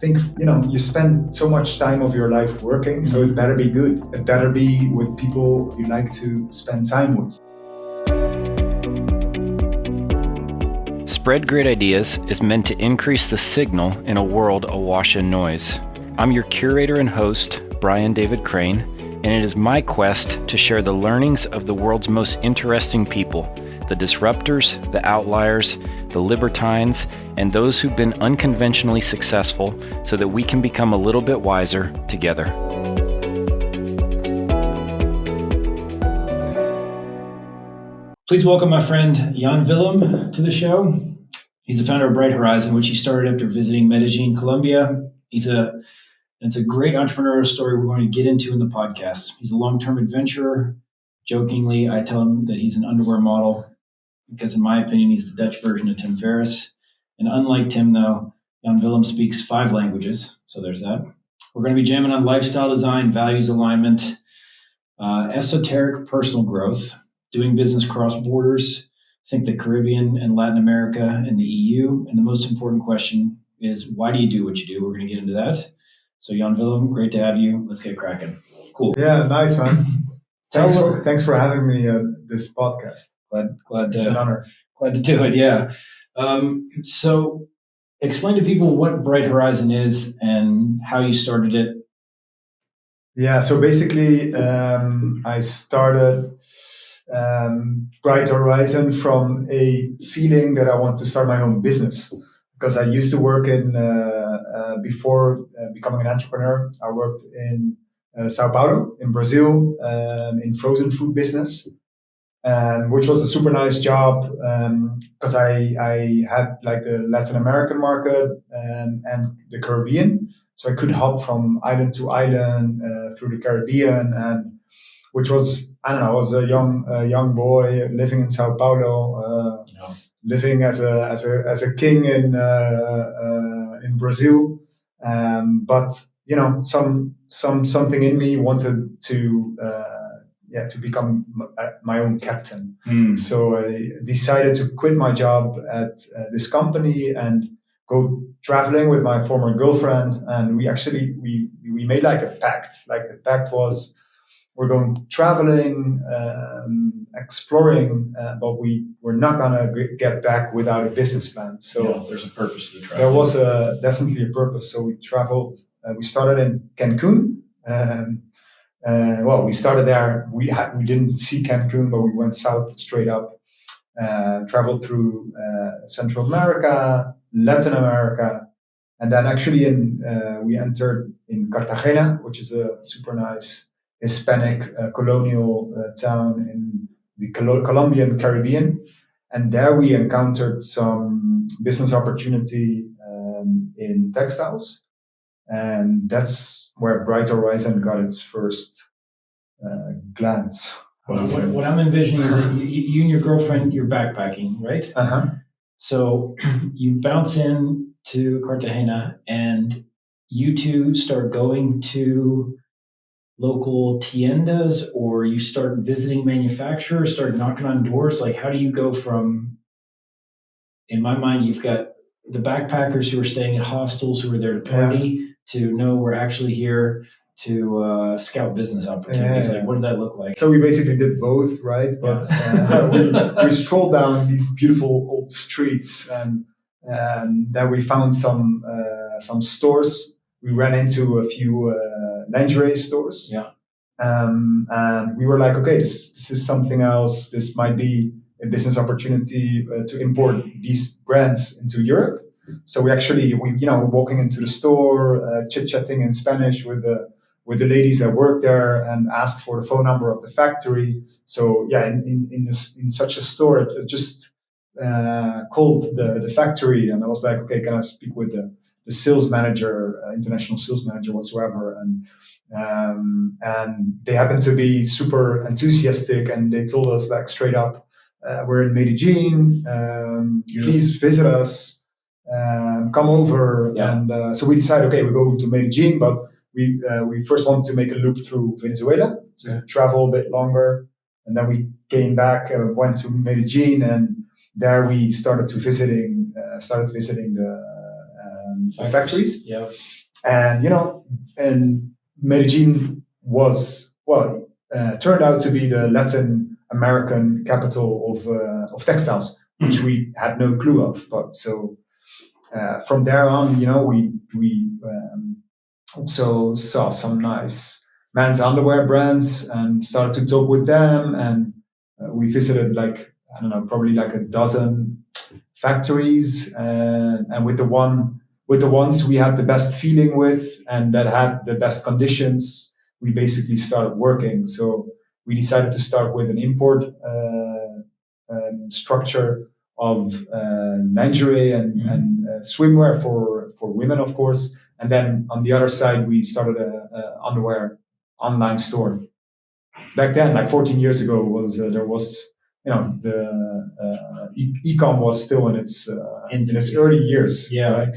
think, you spend so much time of your life working, so it better be good. It better be with people you like to spend time with. Spread Great Ideas is meant to increase the signal in a world awash in noise. I'm your curator and host, Brian David Crane, and it is my quest to share the learnings of the world's most interesting people, the disruptors, the outliers, the libertines, and those who've been unconventionally successful so that we can become a little bit wiser together. Please welcome my friend Janwillem to the show. He's the founder of Bright Horizon, which he started after visiting Medellin, Colombia. It's a great entrepreneurial story we're going to get into in the podcast. He's a long-term adventurer. Jokingly, I tell him that he's an underwear model because, in my opinion, he's the Dutch version of Tim Ferriss. And unlike Tim, though, Janwillem speaks 5 languages, so there's that. We're going to be jamming on lifestyle design, values alignment, esoteric personal growth, doing business cross borders, think the Caribbean and Latin America and the EU. And the most important question is, why do you do what you do? We're going to get into that. So Janwillem, great to have you. Let's get cracking. Cool. Yeah, nice, man. Thanks for having me on this podcast. It's an honor. Glad to do it, yeah. So explain to people what Bright Horizon is and how you started it. Yeah, so basically I started Bright Horizon from a feeling that I want to start my own business, because I used to work in, before becoming an entrepreneur, I worked in Sao Paulo in Brazil in frozen food business, which was a super nice job because I had like the Latin American market and the Caribbean. So I could hop from island to island through the Caribbean, and which was, I don't know, I was a young boy living in Sao Paulo, living as a king in Brazil. But something in me wanted to become my own captain. So I decided to quit my job at this company and go traveling with my former girlfriend. And we made like a pact. Like the pact was, we're going traveling, exploring, but we're not gonna get back without a business plan. So there's a purpose to the travel. There was definitely a purpose. So we traveled. We started in Cancun. We started there. We didn't see Cancun, but we went south straight up. Traveled through Central America, Latin America, and then actually we entered in Cartagena, which is a super nice Hispanic colonial town in the Colombian Caribbean. And there we encountered some business opportunity in textiles. And that's where Bright Horizon got its first glance. What I'm envisioning is that you and your girlfriend, you're backpacking, right? Uh-huh. So you bounce in to Cartagena and you two start going to local tiendas, or you start visiting manufacturers, start knocking on doors. Like, how do you go from, in my mind, you've got the backpackers who are staying at hostels who are there to party, to no, we're actually here to scout business opportunities. Like, what did that look like? So we basically did both, right? But we strolled down these beautiful old streets, and then we found some stores. We ran into a few lingerie stores. Yeah. And we were like, okay, this is something else. This might be a business opportunity to import these brands into Europe. So we walking into the store, chit-chatting in Spanish with the ladies that work there, and asked for the phone number of the factory. So yeah, in such a store, it just called the factory, and I was like, okay, can I speak with the sales manager, international sales manager whatsoever? And they happened to be super enthusiastic, and they told us like straight up, we're in Medellin, please visit us, come over. Yeah. And so we decided, okay, we're going to Medellin, but we first wanted to make a loop through Venezuela to travel a bit longer. And then we came back, went to Medellin, and there we started visiting factories. Yeah. And and Medellin was turned out to be the Latin American capital of textiles, which we had no clue of. But so from there on, we also saw some nice men's underwear brands and started to talk with them. And we visited I don't know, probably like a dozen factories, and with the ones we had the best feeling with and that had the best conditions, we basically started working. So we decided to start with an import structure of lingerie and swimwear for women, of course. And then on the other side, we started a underwear online store. Back then, like 14 years ago, there was the e-com was still in its early years. Yeah. Right?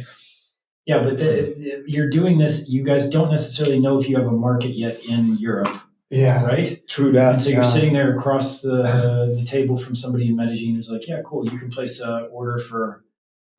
Yeah, but you're doing this. You guys don't necessarily know if you have a market yet in Europe. Yeah, right. True that. And so you're sitting there across the table from somebody in Medellin who's like, "Yeah, cool. You can place an order for,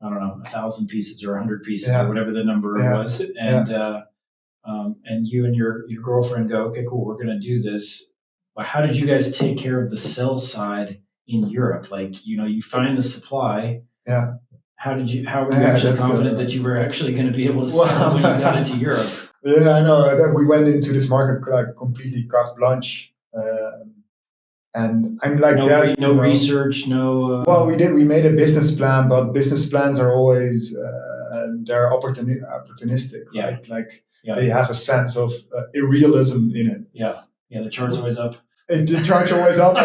I don't know, 1,000 pieces or 100 pieces or whatever the number was," and you and your girlfriend go, "Okay, cool. We're going to do this." But how did you guys take care of the sell side in Europe? You find the supply. Yeah. How were you actually confident that you were actually going to be able to sell when you got into Europe? Yeah, I know. We went into this market completely carte blanche, and I'm like that. No research, no. Well, we did. We made a business plan, but business plans are always they're opportunistic, right? They have a sense of irrealism in it. Yeah, the chart's always up. The chart's always up,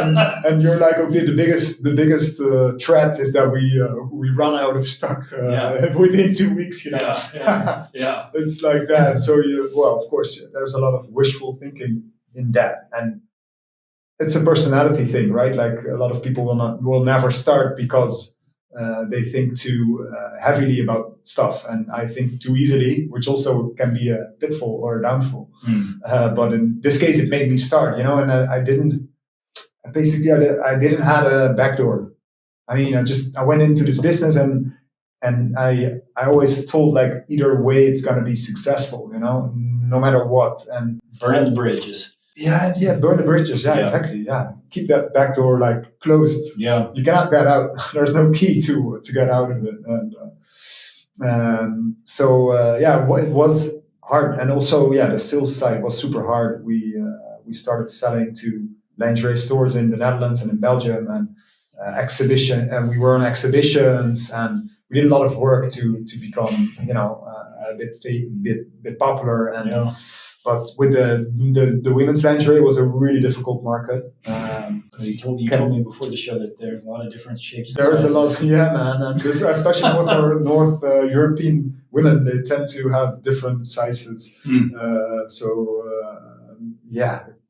and you're like, okay, the biggest threat is that we run out of stock within 2 weeks. Yeah. It's like that. So of course, there's a lot of wishful thinking in that, and it's a personality thing, right? Like a lot of people will never start because they think too heavily about stuff, and I think too easily, which also can be a pitfall or a downfall. But in this case, it made me start, and I didn't have a backdoor. I mean, I went into this business and I always told either way it's gonna be successful, no matter what. And burning the bridges. Yeah, burn the bridges. Yeah, exactly. Yeah, keep that back door closed. Yeah, you cannot get out. There's no key to get out of it. And it was hard, and also the sales side was super hard. We started selling to lingerie stores in the Netherlands and in Belgium, and and we were on exhibitions, and we did a lot of work to become a bit popular. And but with the women's lingerie, it was a really difficult market. You told me before the show that there's a lot of different shapes. There's a lot, man, and especially North European women, they tend to have different sizes.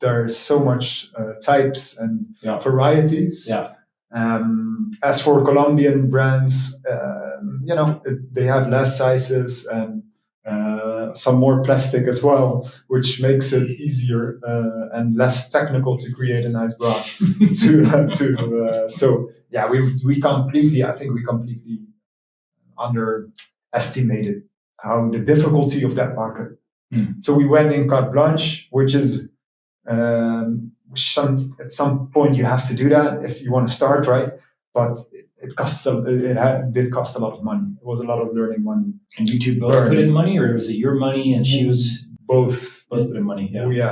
There are so much types and varieties. Yeah. As for Colombian brands, they have less sizes and some more plastic as well, which makes it easier and less technical to create a nice bra. We completely underestimated how the difficulty of that market. So we went in carte blanche, which is at some point you have to do that if you want to start, right? But it did cost a lot of money. It was a lot of learning money. And you two both put in money, or was it your money and she was both put in money? Yeah. We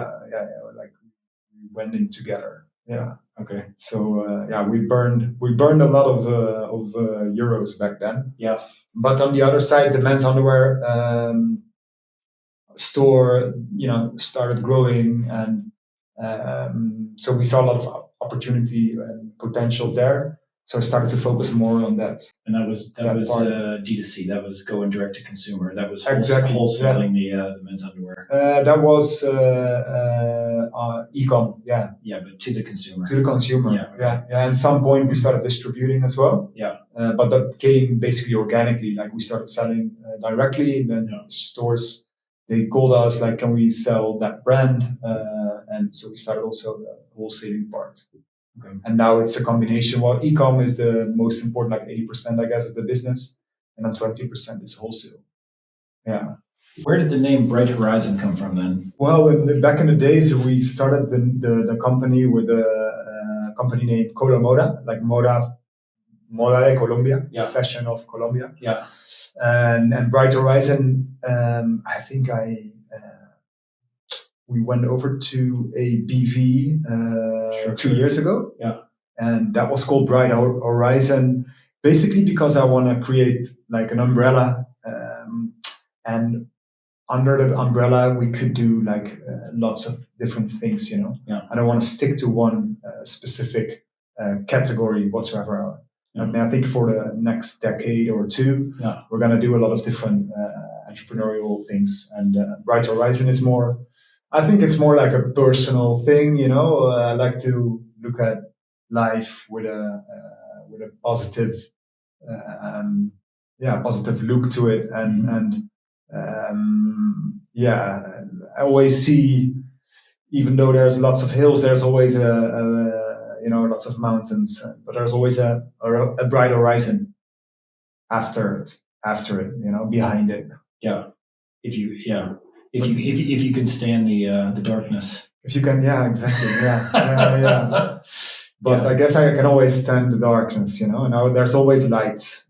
went in together. Yeah. Okay. So we burned a lot of euros back then. Yeah. But on the other side, the men's underwear store, started growing, and so we saw a lot of opportunity and potential there. So I started to focus more on that. And that was D2C. That was going direct to consumer. That was exactly wholesaling the men's underwear. That was e-com. Yeah. Yeah, but to the consumer. To the consumer. Yeah. Okay. Yeah. And at some point we started distributing as well. Yeah. But that came basically organically. We started selling directly, and then stores, they called us can we sell that brand? And so we started also the wholesaling part. Okay. And now it's a combination. Well, e-com is the most important, 80%, I guess, of the business, and then 20% is wholesale. Yeah. Where did the name Bright Horizon come from then? Well, back in the days, we started the company with a company named Moda, like Moda de Colombia, Yeah. fashion of Colombia. Yeah. And Bright Horizon, I think we went over to a BV Sure, 2 years ago. Yeah. And that was called Bright Horizon, basically because I want to create like an umbrella. And under the umbrella, we could do like lots of different things, you know. Yeah. I don't want to stick to one specific category whatsoever. Yeah. And I think for the next decade or two, Yeah. we're going to do a lot of different entrepreneurial things. And Bright Horizon is more, I think it's more like a personal thing, you know. I like to look at life with a positive, positive look to it, and I always see, even though there's lots of hills, there's always lots of mountains, but there's always a bright horizon after it, you know, behind it. Yeah. If you can stand the darkness. If you can, yeah, exactly, yeah. But I guess I can always stand the darkness, you know. And there's always light.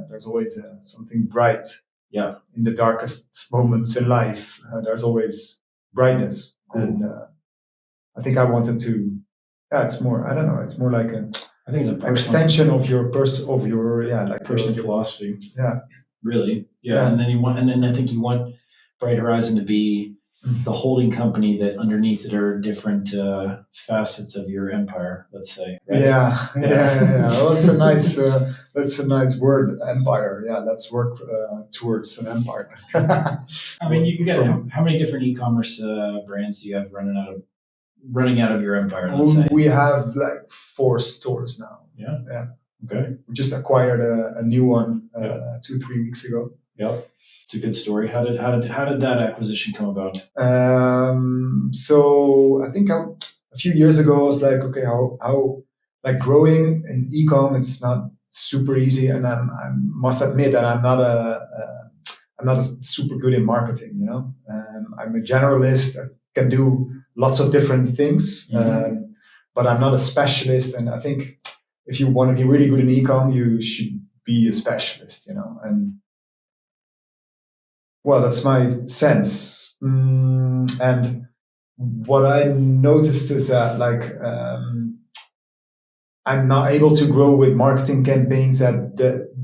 There's always something bright. Yeah. In the darkest moments in life, there's always brightness. Cool. And I think I wanted to. Yeah, it's more. I don't know. It's more like I think it's a extension of your personal philosophy. Yeah. Really. Yeah. And then I think you want Bright Horizon to be the holding company that underneath it are different facets of your empire, let's say. Right? Yeah. Well, that's a nice word, empire. Yeah, let's work towards an empire. I mean, you got how many different e-commerce brands do you have running out of your empire? Let's say we have like 4 stores now. Yeah. Okay. We just acquired a new one 2-3 weeks ago. Yep. It's a good story. How did that acquisition come about? So I think a few years ago I was like, okay, how like growing in e-com, it's not super easy, and I must admit that I'm not a super good in marketing. You know, I'm a generalist. I can do lots of different things, but I'm not a specialist. And I think if you want to be really good in e-com, you should be a specialist. You know, and well, that's my sense. And what I noticed is that I'm not able to grow with marketing campaigns that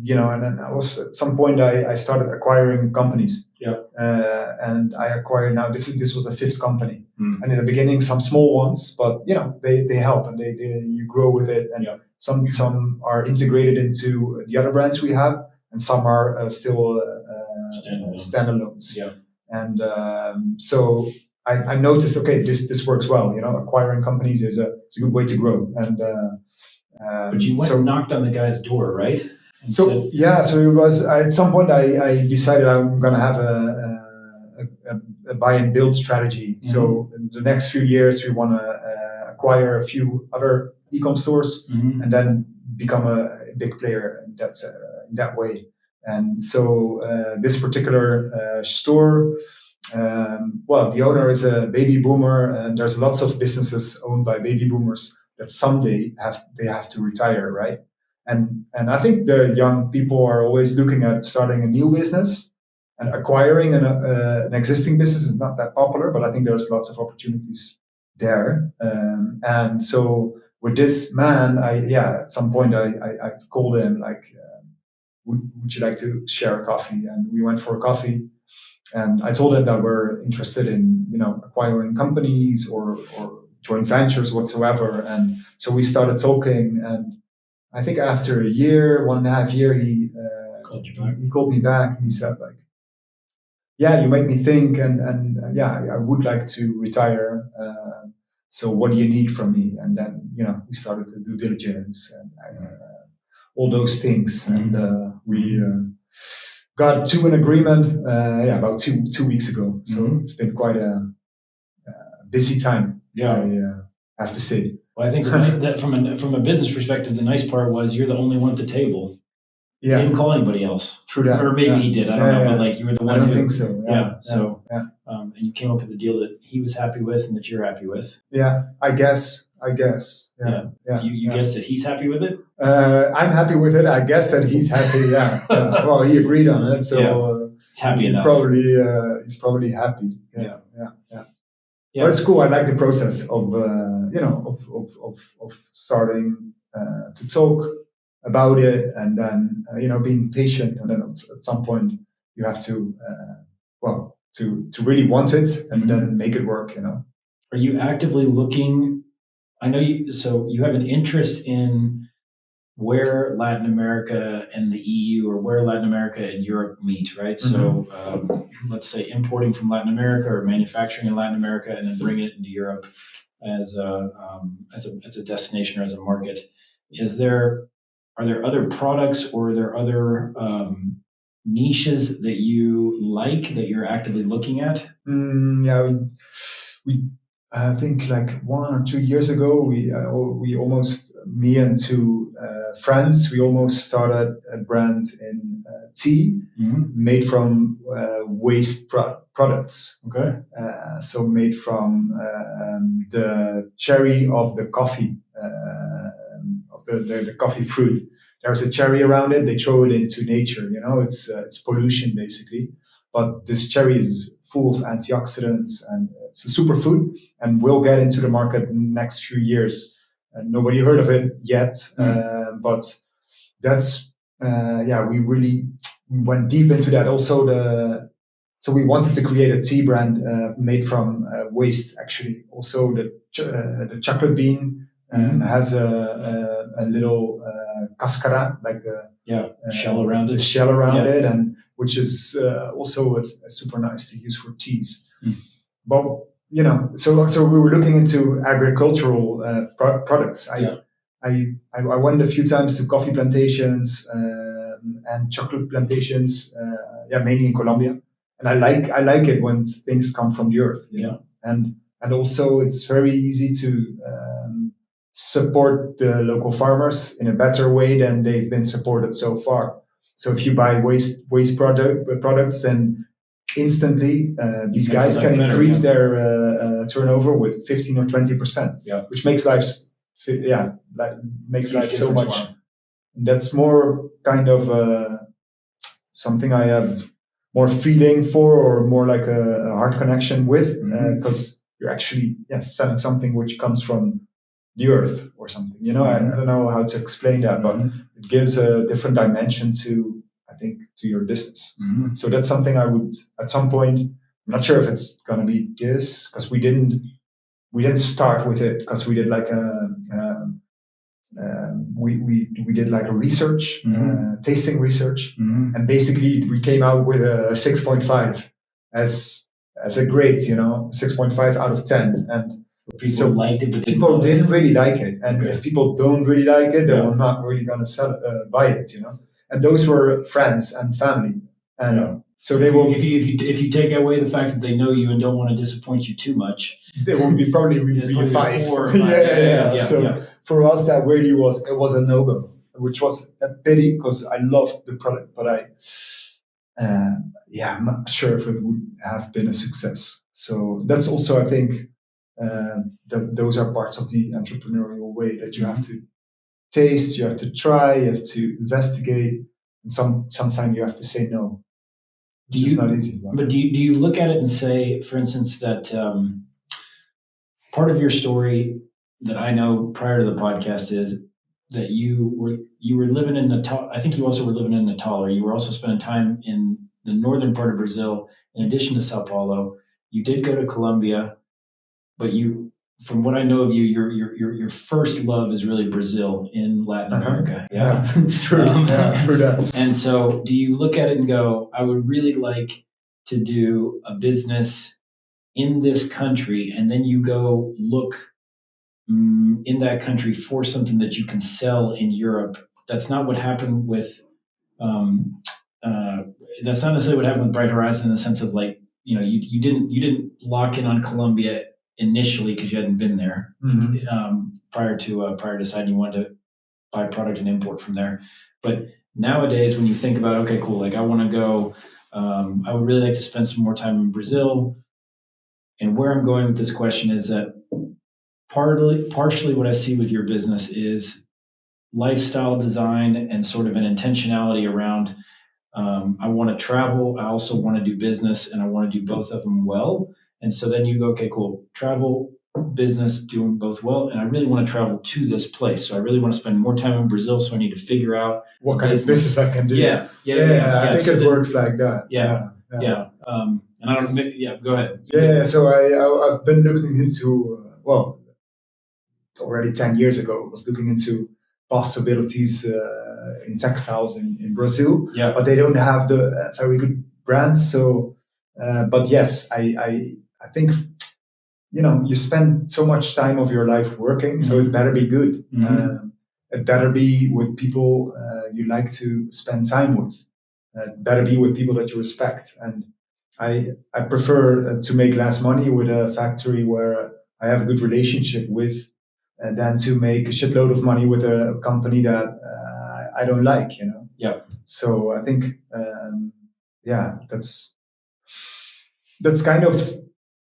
and then I was at some point I started acquiring companies. Yeah. And I acquired now, this was the 5th company. And in the beginning, some small ones, but you know, they help, and you grow with it. And some are integrated into the other brands we have, and some are still standalones. Yeah. And so I noticed, okay, this works well. You know, acquiring companies is a good way to grow. And but you went and knocked on the guy's door, right? So it was at some point I decided I'm going to have a buy and build strategy. Mm-hmm. So in the next few years we want to acquire a few other e-com stores, and then become a big player in that way. And so this particular store, the owner is a baby boomer, and there's lots of businesses owned by baby boomers that someday they have to retire, right? And I think the young people are always looking at starting a new business, and acquiring an existing business is not that popular, but I think there's lots of opportunities there. And so with this man, at some point I called him like, would you like to share a coffee? And we went for a coffee, and I told him that we're interested in acquiring companies or joint ventures whatsoever. And so we started talking, and I think after a year, 1.5 years, he called me back, and he said like, yeah, you make me think, and I would like to retire. So what do you need from me? And then we started to do diligence and all those things, and we got to an agreement about two weeks ago. So it's been quite a busy time. Yeah, I have to say. Well, I think that from a business perspective, the nice part was you're the only one at the table. He didn't call anybody else. True that. Or maybe he did. I don't know. But like you were the one. I don't think so. So and you came up with a deal that he was happy with and that you're happy with. Yeah, I guess. You guess that he's happy with it? I'm happy with it. I guess that he's happy. Yeah. Well, he agreed on it, so he's happy enough. He's probably happy. Yeah. But it's cool. I like the process of of starting to talk about it, and then being patient, and then at some point you have to to really want it, and then make it work. Are you actively looking? I know you. So you have an interest in where Latin America and the EU, or where Latin America and Europe meet, right? So let's say importing from Latin America or manufacturing in Latin America, and then bringing it into Europe as a destination or as a market. Are there other products, or are there other niches that you like that you're actively looking at? We I think like 1 or 2 years ago, we almost, me and two friends, we almost started a brand in tea made from waste products. Okay. So made from the cherry of the coffee, of the coffee fruit. There's a cherry around it. They throw it into nature. It's pollution basically. But this cherry is full of antioxidants, and it's a superfood, and will get into the market in the next few years. Nobody heard of it yet, but that's we really went deep into that. Also, so we wanted to create a tea brand made from waste. Actually, also the chocolate bean has a little cascara, like the shell around it. The shell around it, and which is also super nice to use for teas. But so we were looking into agricultural products. I went a few times to coffee plantations and chocolate plantations, mainly in Colombia, and I like it when things come from the earth. And also it's very easy to support the local farmers in a better way than they've been supported so far. So if you buy waste products, then instantly these guys can increase their turnover with 15 or 20%, which makes life so much. And that's more kind of something I have more feeling for, or more like a heart connection with, because you're actually selling something which comes from the earth or something. I don't know how to explain that, but it gives a different dimension to your business. So that's something I would at some point. I'm not sure if it's gonna be this, because we didn't start with it, because we did like we did like a research, tasting research, and basically we came out with a 6.5 as a grade, 6.5 out of 10, and people liked it, but people didn't really like it. And if people don't really like it, they're not really gonna buy it, And those were friends and family, and so they will. If you take away the fact that they know you and don't want to disappoint you too much, they will probably be a 5. 4 or 5. So for us, that really was a no-go, which was a pity, because I loved the product, but I'm not sure if it would have been a success. So that's also, I think, that those are parts of the entrepreneurial way, that you have to taste, you have to try, you have to investigate, and sometimes you have to say no. It's not easy. Right? But do you look at it and say, for instance, that part of your story that I know prior to the podcast is that you were living in Natal. I think you also were living in Natal, or you were also spending time in the northern part of Brazil, in addition to Sao Paulo. You did go to Colombia, but from what I know of you, your first love is really Brazil in Latin America. Yeah, true. True that. And so, do you look at it and go, I would really like to do a business in this country, and then you go look in that country for something that you can sell in Europe? That's not what happened with. That's not necessarily what happened with Bright Horizon, in the sense of like, you didn't lock in on Colombia initially because you hadn't been there prior to deciding you wanted to buy product and import from there. But nowadays, when you think about, okay, cool, like I want to go, I would really like to spend some more time in Brazil. And where I'm going with this question is that partially what I see with your business is lifestyle design and sort of an intentionality around I want to travel. I also want to do business, and I want to do both of them well. And so then you go, okay, cool, travel, business, doing both well. And I really want to travel to this place. So I really want to spend more time in Brazil. So I need to figure out what kind of business I can do. Yeah. I think So it then, works like that. yeah. And I don't, yeah, go ahead. Yeah, so I've been looking into, well, already 10 years ago, I was looking into possibilities in textiles in Brazil, Yeah. but they don't have the very good brands. So, but yes, I think, you spend so much time of your life working, so it better be good. It better be with people you like to spend time with. It better be with people that you respect. And I prefer to make less money with a factory where I have a good relationship with than to make a shitload of money with a company that I don't like. Yeah. So I think, that's kind of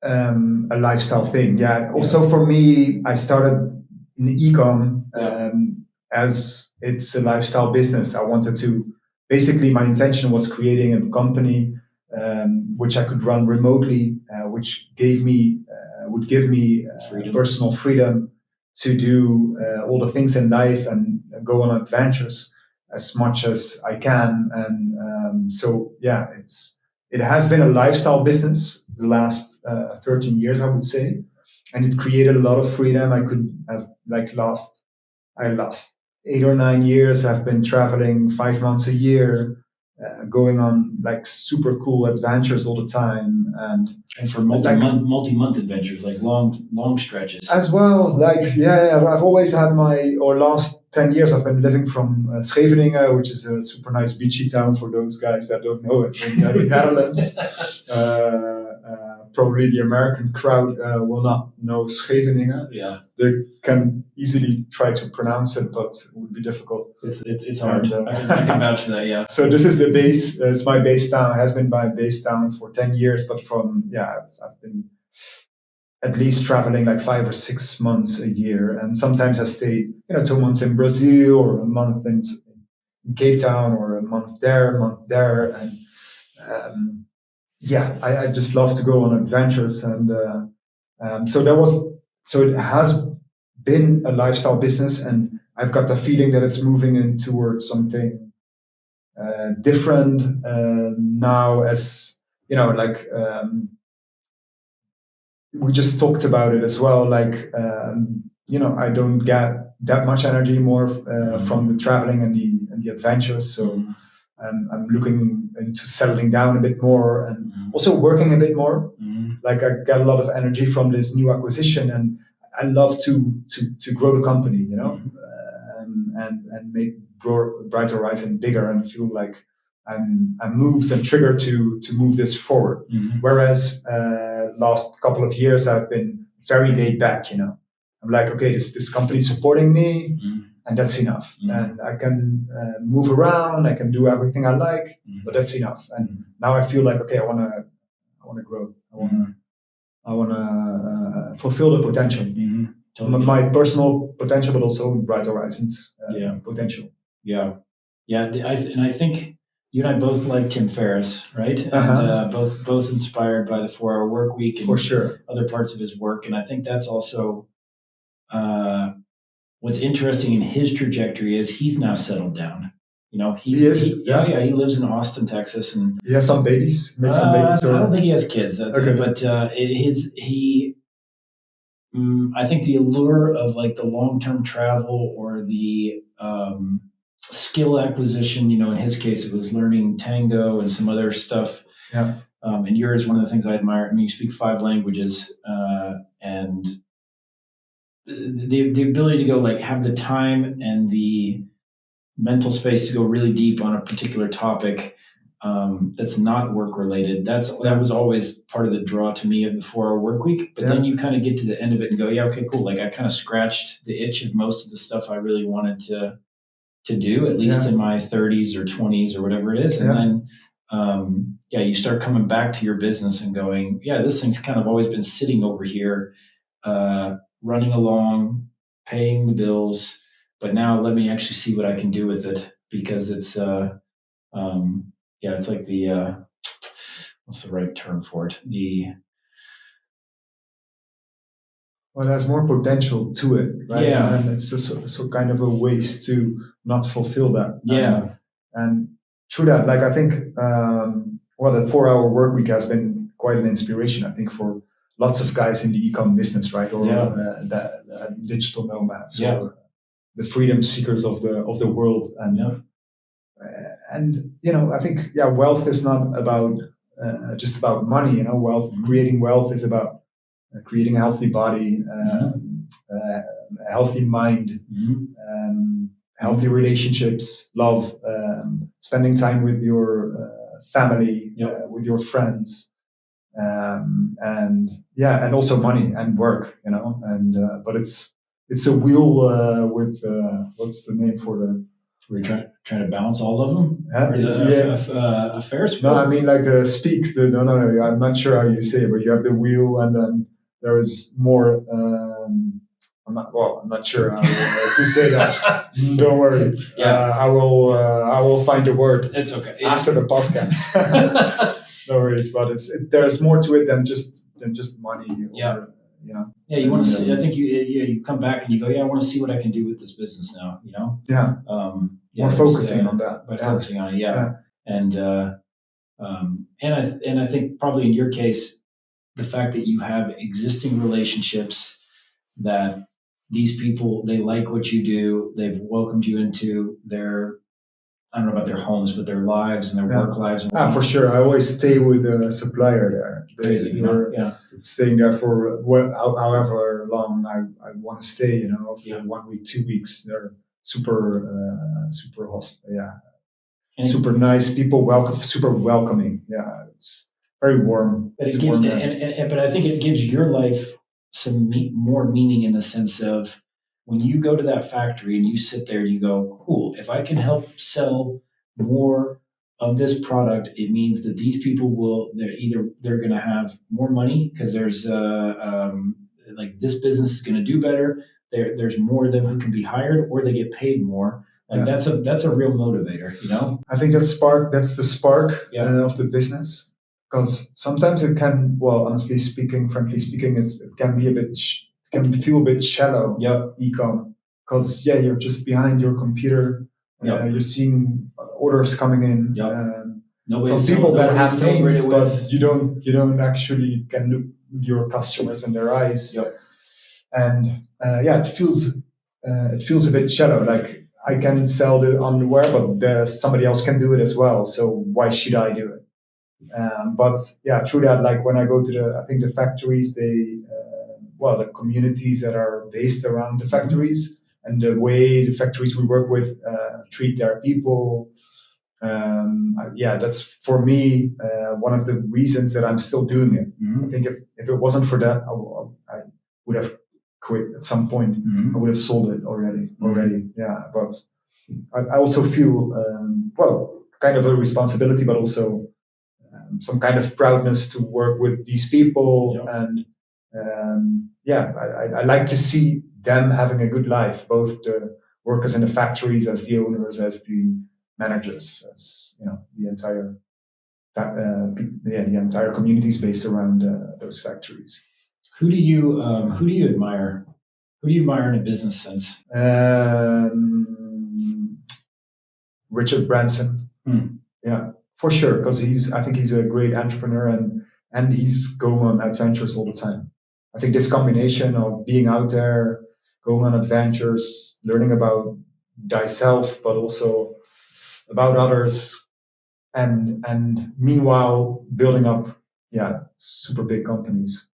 a lifestyle thing. Yeah. Also for me, I started in e-com as it's a lifestyle business. I wanted to, basically my intention was creating a company which I could run remotely, which would give me personal freedom to do all the things in life and go on adventures as much as I can. And so yeah, it has been a lifestyle business the last 13 years, I would say, and it created a lot of freedom. I could have I lost 8 or 9 years. I've been traveling 5 months a year, going on like super cool adventures all the time, and for multi-month adventures, like long stretches as well. I've always had last 10 years I've been living from Scheveningen, which is a super nice beachy town for those guys that don't know it, in the Netherlands. Probably the American crowd will not know Scheveningen. Yeah, they can easily try to pronounce it, but it would be difficult. It's hard. And, I can vouch for that. Yeah. So this is the base. It's my base town. It has been my base town for 10 years. But I've been at least traveling like 5 or 6 months a year, and sometimes I stayed 2 months in Brazil or a month in Cape Town or a month there, and I just love to go on adventures, and so it has been a lifestyle business, and I've got the feeling that it's moving in towards something different now. As we just talked about it as well. I don't get that much energy more from the traveling and the adventures. So I'm looking into settling down a bit more and also working a bit more. Like I get a lot of energy from this new acquisition, and I love to grow the company, and make Bright Horizon bigger, and feel like I'm moved and triggered to move this forward. Whereas last couple of years I've been very laid back. I'm like, okay, this company's supporting me, and that's enough. And I can move around, I can do everything I like, but that's enough. And now I feel like, okay, I want to grow. I want to fulfill the potential, totally. My personal potential, but also Bright Horizons potential. Yeah. I think you and I both like Tim Ferriss, right? And both inspired by the 4-Hour Work Week and for sure other parts of his work. And I think that's also what's interesting in his trajectory is he's now settled down. He lives in Austin, Texas, and he has some babies. Made some babies. I don't think he has kids. Okay. But I think the allure of like the long-term travel or the skill acquisition, in his case, it was learning tango and some other stuff. Yeah. And yours, one of the things I admire. I mean, you speak 5 languages, and the ability to go like have the time and the mental space to go really deep on a particular topic that's not work related. That was always part of the draw to me of the 4-Hour Work Week. But then you kind of get to the end of it and go, yeah, okay, cool. Like I kind of scratched the itch of most of the stuff I really wanted to to do, at least Yeah. in my 30s or 20s or whatever it is. And Yeah. then, you start coming back to your business and going, this thing's kind of always been sitting over here, running along, paying the bills, but now let me actually see what I can do with it, because it's, it's like the, what's the right term for it? Well, there's more potential to it, right? Yeah. And it's just so kind of a waste to not fulfill that. Yeah. And through that, like I think, the 4-hour work week has been quite an inspiration, I think, for lots of guys in the e-com business, right? Or the digital nomads, or the freedom seekers of the world. And I think wealth is not about just about money. Wealth, creating wealth is about creating a healthy body, a healthy mind, healthy relationships, love, spending time with your family, with your friends, and also money and work. But it's a wheel with what's the name for the? We're trying to balance all of them. A Ferris wheel. No, I mean like the speaks. No. I'm not sure how you say it, but you have the wheel, and then there is more. I'm not sure how to say that. Don't worry. I will find a word. It's okay. After the podcast. No worries, but there's more to it than just money. You want to see. I think you come back and you go, I want to see what I can do with this business now. Yeah. More focusing on that. By focusing on it, and I think probably in your case, the fact that you have existing relationships, that these people, they like what you do, they've welcomed you into their, I don't know about their homes, but their lives and their work lives. For sure. I always stay with a supplier there. Crazy, staying there for however long I want to stay, for 1 week, 2 weeks. They're super super nice people, super welcoming. Yeah, it's very warm. But but I think it gives your life some more meaning, in the sense of, when you go to that factory and you sit there and you go, cool, if I can help sell more of this product, it means that these people they're going to have more money, because there's like, this business is going to do better. There's more of them who can be hired, or they get paid more. Like, that's a real motivator, I think that's the spark of the business, because sometimes it can, frankly speaking, it can be can feel a bit shallow. E-com, because you're just behind your computer. You're seeing orders coming in from people that have names, but you don't actually can look your customers in their eyes. And it feels a bit shallow. Like, I can sell the underwear, but somebody else can do it as well. So why should I do it? But through that, like, when I go to the factories, the communities that are based around the factories, and the way the factories we work with treat their people. That's for me one of the reasons that I'm still doing it. I think if it wasn't for that, I would have quit at some point. I would have sold it already. But I also feel kind of a responsibility, but also some kind of proudness to work with these people. And I like to see them having a good life, both the workers in the factories, as the owners, as the managers, as the entire the entire communities based around those factories. Who do you admire? Who do you admire in a business sense? Richard Branson. Yeah, for sure, because I think he's a great entrepreneur, and he's going on adventures all the time. I think this combination of being out there, going on adventures, learning about thyself, but also about others, and meanwhile building up super big companies.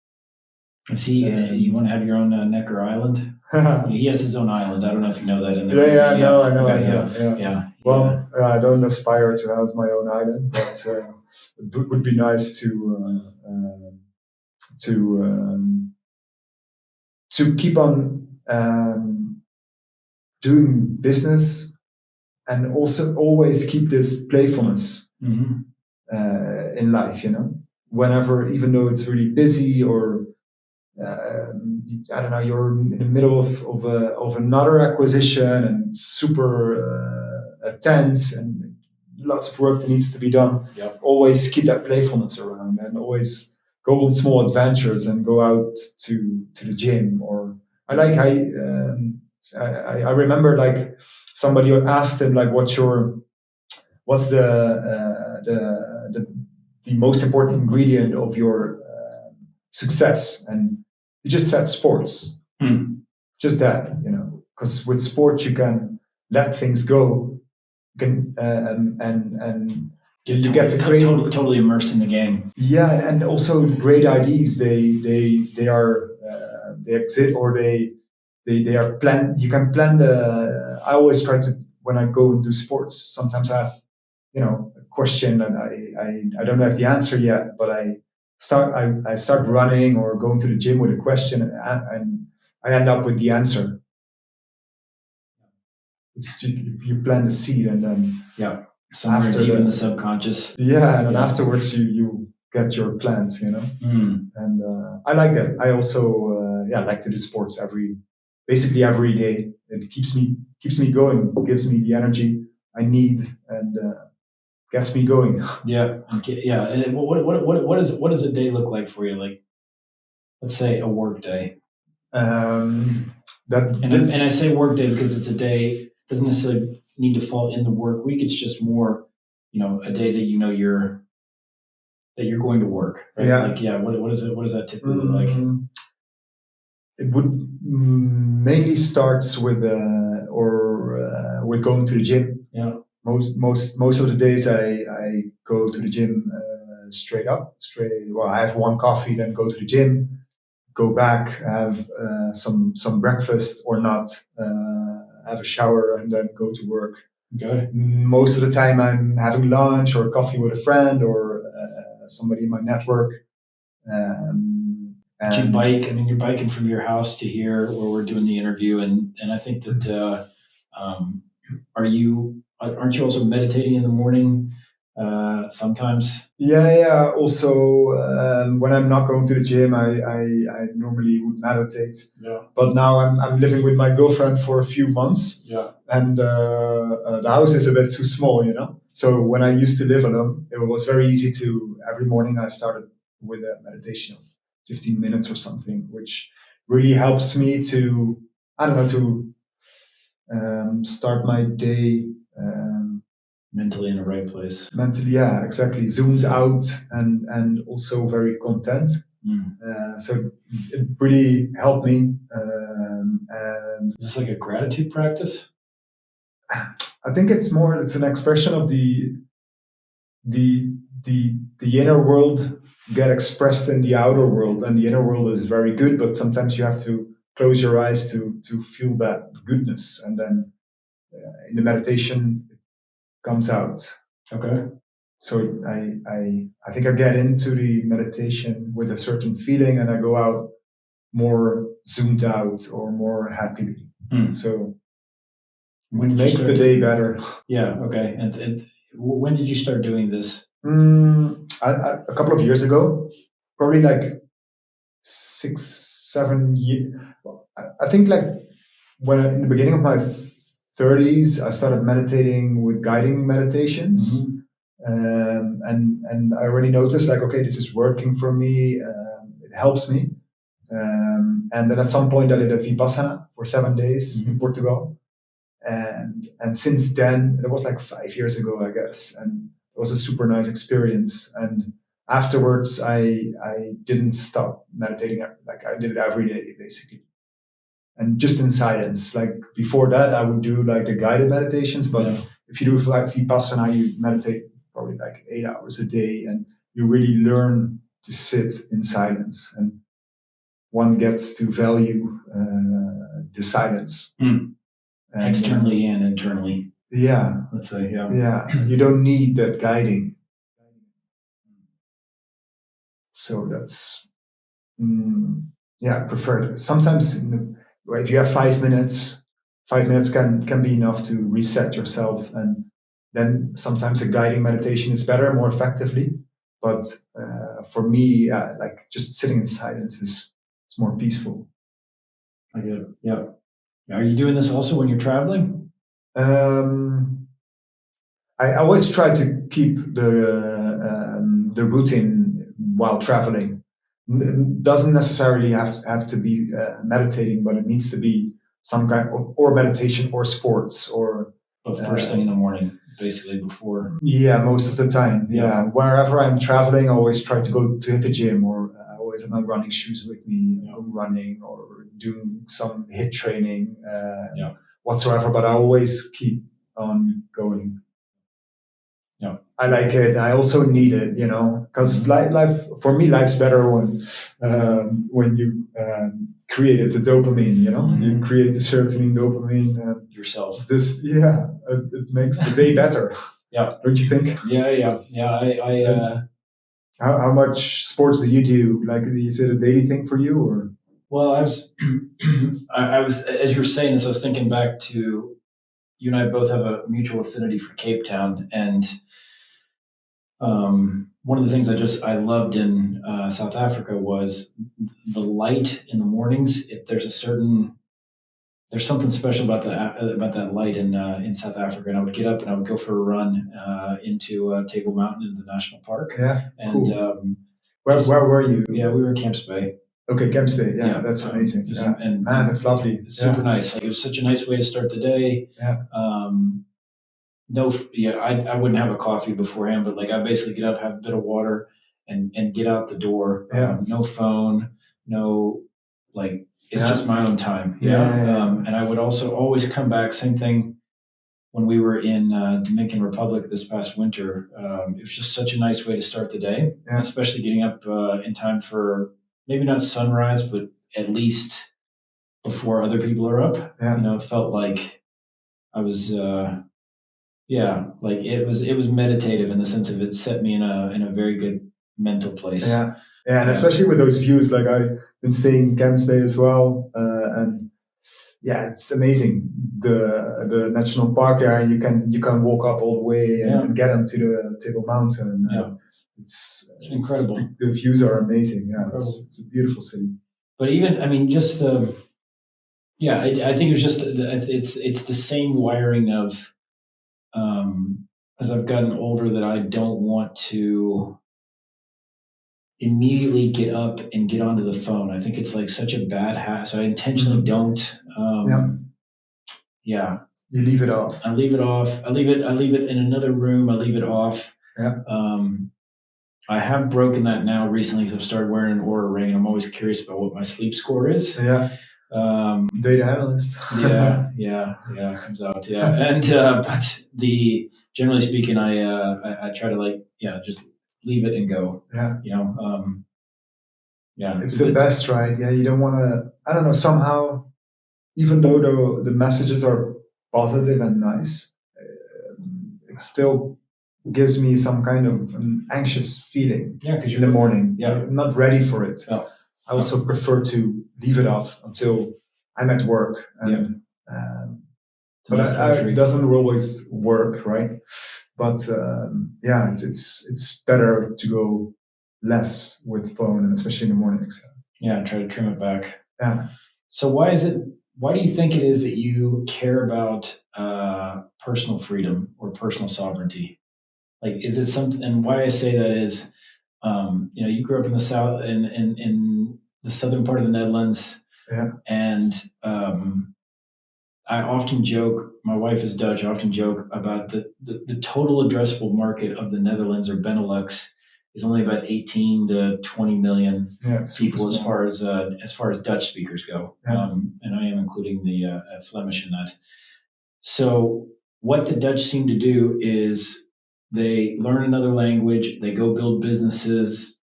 Is he? You want to have your own Necker Island? He has his own island. I don't know if you know that. I know. Okay, well, I don't aspire to have my own island, but it would be nice to keep on doing business and also always keep this playfulness Mm-hmm. in life. Whenever, even though it's really busy or I don't know, you're in the middle of another acquisition and it's super tense and lots of work that needs to be done. Yep. Always keep that playfulness around and always go on small adventures and go out to the gym. Or I like I remember like somebody asked him like what's the most important ingredient of your success, and he just said sports. Just that, because with sports you can let things go. You can and you get to create totally immersed in the game. Yeah, and also great ideas. They are they exist, or they are planned. You can plan the. I always try to, when I go and do sports. Sometimes I have a question and I don't have the answer yet, but I start running or going to the gym with a question, and I end up with the answer. It's you plant the seed, and then somewhere deep in the subconscious. Yeah, and then afterwards you get your plants, and I like that. I also like to do sports basically every day. It keeps me going, gives me the energy I need, and gets me going. Yeah. And what does a day look like for you? Like, let's say a work day. And I say work day because it's a day, doesn't necessarily need to fall in the work week. It's just more, a day that you're going to work. Right? Yeah. What does that typically look like? It would mainly starts with with going to the gym. Yeah. Most of the days I go to the gym straight. Well, I have one coffee, then go to the gym, go back, have some breakfast or not, have a shower, and then go to work. Okay. Most of the time I'm having lunch or coffee with a friend or somebody in my network. And you bike. I mean, you're biking from your house to here where we're doing the interview, and I think that aren't you also meditating in the morning sometimes? Yeah. Also, when I'm not going to the gym, I normally would meditate. Yeah. But now I'm living with my girlfriend for a few months. Yeah. And the house is a bit too small, So when I used to live alone, it was very easy to. Every morning I started with a meditation of 15 minutes or something, which really helps me to, I don't know, to start my day mentally in the right place. Mentally, yeah, exactly. Zoomed out and also very content. So it really helped me. And is this like a gratitude practice? I think it's an expression of the inner world get expressed in the outer world, and the inner world is very good, but sometimes you have to close your eyes to feel that goodness, and then in the meditation it comes out. Okay. So I think I get into the meditation with a certain feeling, and I go out more zoomed out or more happy. So it makes the day better. Yeah. Okay. And when did you start doing this? A couple of years ago, probably like 6, 7 years. I think like when in the beginning of my 30s, I started meditating with guiding meditations. And I already noticed like, okay, this is working for me. It helps me. And then at some point I did a Vipassana for 7 days in Portugal. And since then, it was like 5 years ago, I guess. And it was a super nice experience. And afterwards, I didn't stop meditating. Like I did it every day, basically. And just in silence. Like before that, I would do like the guided meditations. But if you do like Vipassana, you meditate probably like 8 hours a day, and you really learn to sit in silence. And one gets to value the silence. And, externally and internally. Yeah. Let's say, Yeah. You don't need that guiding. So that's, I prefer it. Sometimes if you have 5 minutes, 5 minutes can be enough to reset yourself, and then sometimes a guiding meditation is better, more effectively. But for me, like just sitting in silence is it's more peaceful. I get it. Yeah. Are you doing this also when you're traveling? I always try to keep the routine while traveling. Doesn't necessarily have to be meditating, but it needs to be some kind of, or meditation or sports or. But first thing in the morning, basically before. Yeah, most of the time. Yeah, Yeah. wherever I'm traveling, I always try to go to hit the gym, or I always have my running shoes with me, Yeah. go running or doing some hit training Yeah. whatsoever. But I always keep on going. Yeah. I like it. I also need it, because life for me, life's better when you created the dopamine. You create the serotonin, dopamine, Yourself. It makes the day better. Yeah. Don't you think? Yeah. How much sports do you do? Like, is it a daily thing for you, or? Well, I was, as you were saying this, I was thinking back to you and I both have a mutual affinity for Cape Town, and one of the things I loved in South Africa was the light in the mornings. There's something special about that light in South Africa. And I would get up and I would go for a run into Table Mountain in the national park. Yeah, and cool. Where were you? Yeah, we were in Camps Bay. Okay, Camps Bay. Yeah, that's amazing. Yeah. And man, it's lovely. It's super nice. Like, it was such a nice way to start the day. Yeah. I wouldn't have a coffee beforehand, but like I basically get up, have a bit of water, and get out the door. Yeah. No phone, no, like, it's just my own time. Yeah. And I would also always come back. Same thing when we were in Dominican Republic this past winter. It was just such a nice way to start the day, especially getting up in time for maybe not sunrise, but at least before other people are up. Yeah. It felt like I was. Like it was meditative in the sense of it set me in a very good mental place. Yeah, and especially with those views. Like, I've been staying in Camps Bay as well, and it's amazing. The national park there, you can walk up all the way and get onto the Table Mountain. It's incredible. The views are amazing. Yeah, it's a beautiful city. But even, I mean, just I think it's just it's the same wiring of. As I've gotten older, that I don't want to immediately get up and get onto the phone. I think it's like such a bad habit, so I intentionally don't. You leave it off. I leave it off. I leave it in another room. I leave it off. Yeah. I have broken that now recently because I've started wearing an Oura ring, and I'm always curious about what my sleep score is. Yeah. Data analyst. yeah, it comes out. Yeah, and but generally speaking, I try to just leave it and go. Yeah. It's the best, right? Yeah, you don't want to. I don't know. Somehow, even though the messages are positive and nice, it still gives me some kind of an anxious feeling. Yeah, because in the morning. Yeah, I'm not ready for it. No. I also prefer to leave it off until I'm at work, and but it doesn't always work, right? But it's better to go less with phone, and especially in the mornings. Yeah, try to trim it back. Yeah. So why do you think it is that you care about personal freedom or personal sovereignty? Like, is it something? And why I say that is, you grew up in the south, in the southern part of the Netherlands. Yeah. And I often joke, my wife is Dutch, I often joke about the total addressable market of the Netherlands or Benelux is only about 18 to 20 million people as far as Dutch speakers go. And I am including the Flemish in that. So what the Dutch seem to do is they learn another language, they go build businesses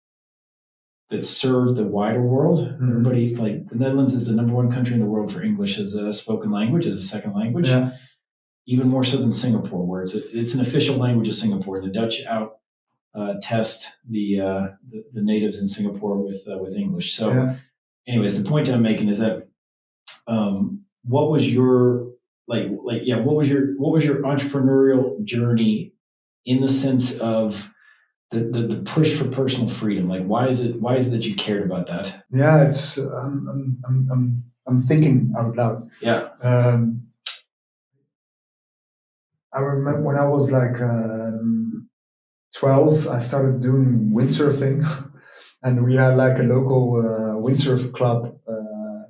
that serve the wider world. Mm-hmm. Everybody, like, the Netherlands is the number one country in the world for English as a spoken language, as a second language. Yeah. Even more so than Singapore, where it's an official language of Singapore. The Dutch test the natives in Singapore with English. So, anyways, the point I'm making is that what was your what was your entrepreneurial journey in the sense of the push for personal freedom? Like, why is it that you cared about that? Yeah, it's I'm thinking out loud. Yeah. I remember when I was like 12, I started doing windsurfing, and we had like a local windsurf club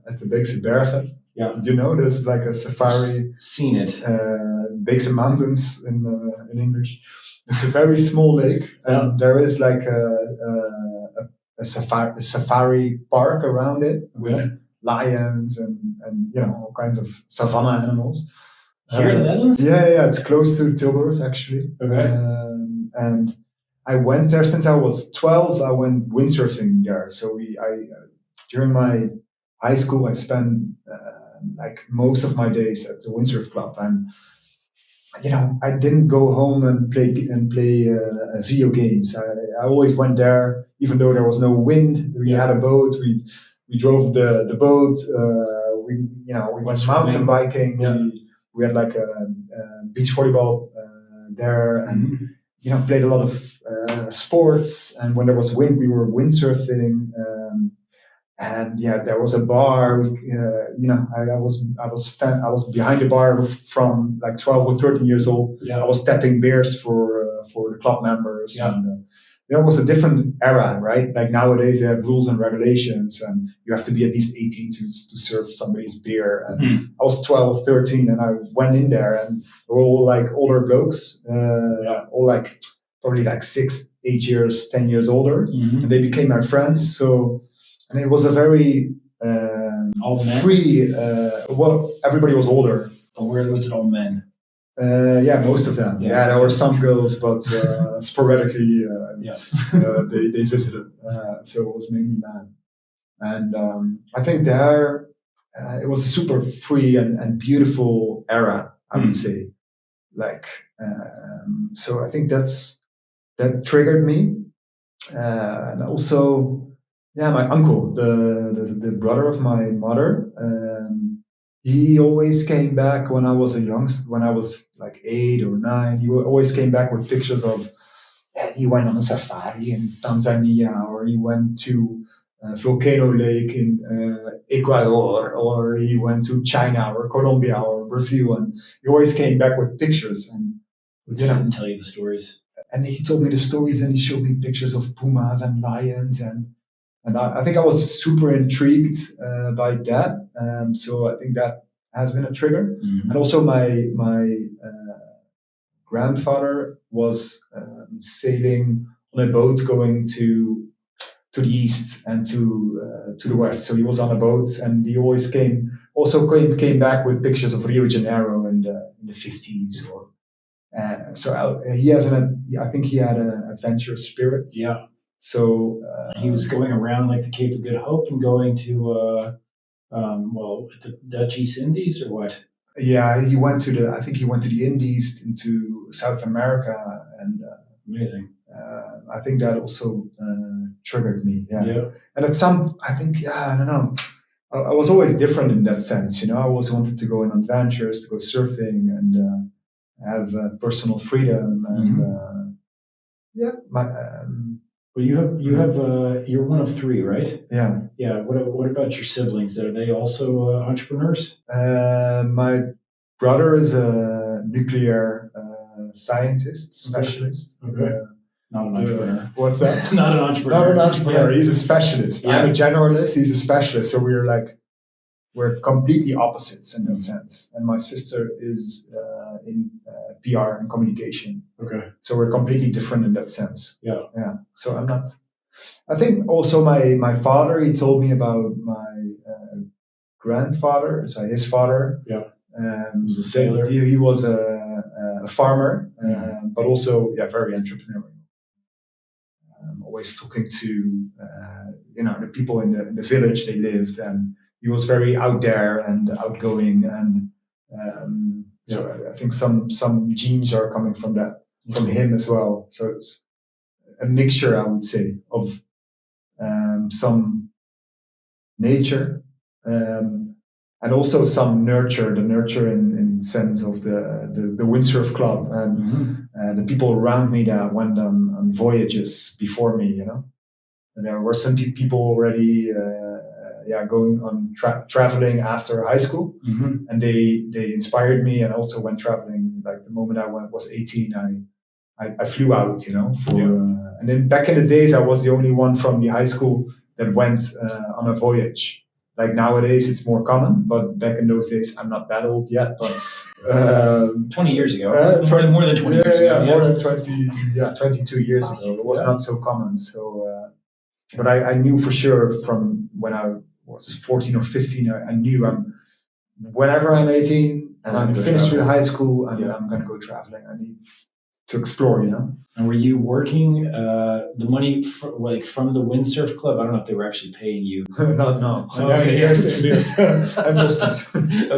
at the Beekse Bergen. Yeah. You know, there's like a safari. Seen it. Beekse Mountains in English. It's a very small lake, and there is like a safari park around it with lions and all kinds of savanna animals. Here in the Netherlands? Yeah, it's close to Tilburg actually. Okay. And I went there since I was 12. I went windsurfing there. So during my high school, I spent like most of my days at the windsurf club, and I didn't go home and play video games. I always went there, even though there was no wind. We had a boat. We drove the boat. We went mountain biking. Yeah. We had like a beach volleyball there, and played a lot of sports. And when there was wind, we were windsurfing. And there was a bar. I was behind the bar from like 12 or 13 years old. Yeah. I was tapping beers for the club members. Yeah. And it was a different era, right? Like nowadays they have rules and regulations, and you have to be at least 18 to serve somebody's beer. And I was 12, 13, and I went in there, and they were all like older blokes, all like probably like 6, 8 years, 10 years older, and they became my friends. And it was a very free. Everybody was older. But where was it all men? Most of them. Yeah, there were some girls, but sporadically they visited. So it was mainly men. And I think there it was a super free and beautiful era, I would say. Like, so I think that triggered me. And also, my uncle, the brother of my mother, he always came back when I was when I was like 8 or 9. He always came back with pictures of he went on a safari in Tanzania, or he went to Volcano Lake in Ecuador, or he went to China or Colombia or Brazil, and he always came back with pictures and and tell you the stories. And he told me the stories, and he showed me pictures of pumas and lions, and I think I was super intrigued by that. So I think that has been a trigger. And also my grandfather was sailing on a boat going to the east and to the west. So he was on a boat, and he always came back with pictures of Rio de Janeiro in the 50s. Or he has I think he had an adventurous spirit. Yeah. So he was going around like the Cape of Good Hope and going to the Dutch East Indies, or what? Yeah, he went to the Indies, into South America, and amazing. I think that also triggered me. Yeah. And I don't know. I was always different in that sense. I always wanted to go on adventures, to go surfing, and have personal freedom. And well, you're one of 3, right? Yeah. Yeah. What about your siblings? Are they also entrepreneurs? My brother is a nuclear scientist, specialist. Okay. Not an entrepreneur. What's that? Not an entrepreneur. Not an entrepreneur. Yeah. He's a specialist. Yeah. I'm a generalist. He's a specialist. So we're completely opposites in that sense. And my sister is in PR and communication. Okay. So we're completely different in that sense. Yeah. Yeah. So I'm not. I think also my father. He told me about my grandfather. So his father. Yeah. He was a sailor. He was a farmer, but also very entrepreneurial. Always talking to the people in the village they lived, and he was very out there and outgoing, and so I think some genes are coming from him as well. So it's a mixture, I would say, of some nature, and and also some the nurture in sense of the windsurf club and the people around me that went on voyages before me, and there were some people already going on traveling after high school, and they inspired me, and also went traveling. Like the moment I was 18, I flew out, and then back in the days I was the only one from the high school that went on a voyage. Like nowadays it's more common, but back in those days, I'm not that old yet, but 20 years ago, more than 20 years ago. More than 20, 22 years ago. It was not so common. So, but I knew for sure from when I was 14 or 15, I knew whenever I'm 18 and I'm finished with high school, I'm going to go traveling. I need to explore, And were you working the money from the windsurf club? I don't know if they were actually paying you. No. Oh, okay. Yes. And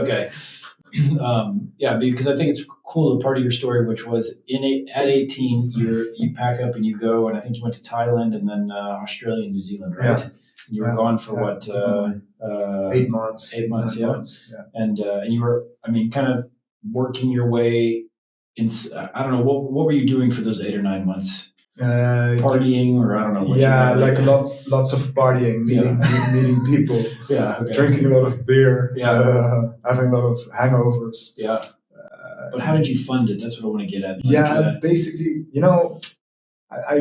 okay. Because I think it's cool. A part of your story, which was at 18, you pack up and you go, and I think you went to Thailand and then Australia and New Zealand, right? Yeah. You were gone for what? 8 months. 8 months, 9 months. Yeah. And you were, kind of working your way. I don't know, what were you doing for those 8 or 9 months? Partying, or I don't know. Like lots of partying, meeting people, drinking a lot of beer, having a lot of hangovers. Yeah. But how did you fund it? That's what I want to get at. Basically, I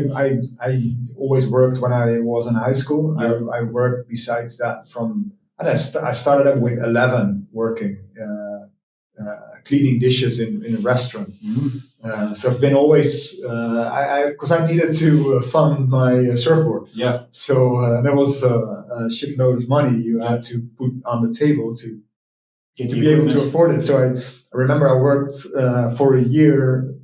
always worked when I was in high school. Yeah. I worked besides that I started up with 11 working. Cleaning dishes in a restaurant. So I've been always, because I needed to fund my surfboard. Yeah. So there was a shitload of money you had to put on the table to be able to afford it. So I remember I worked for a year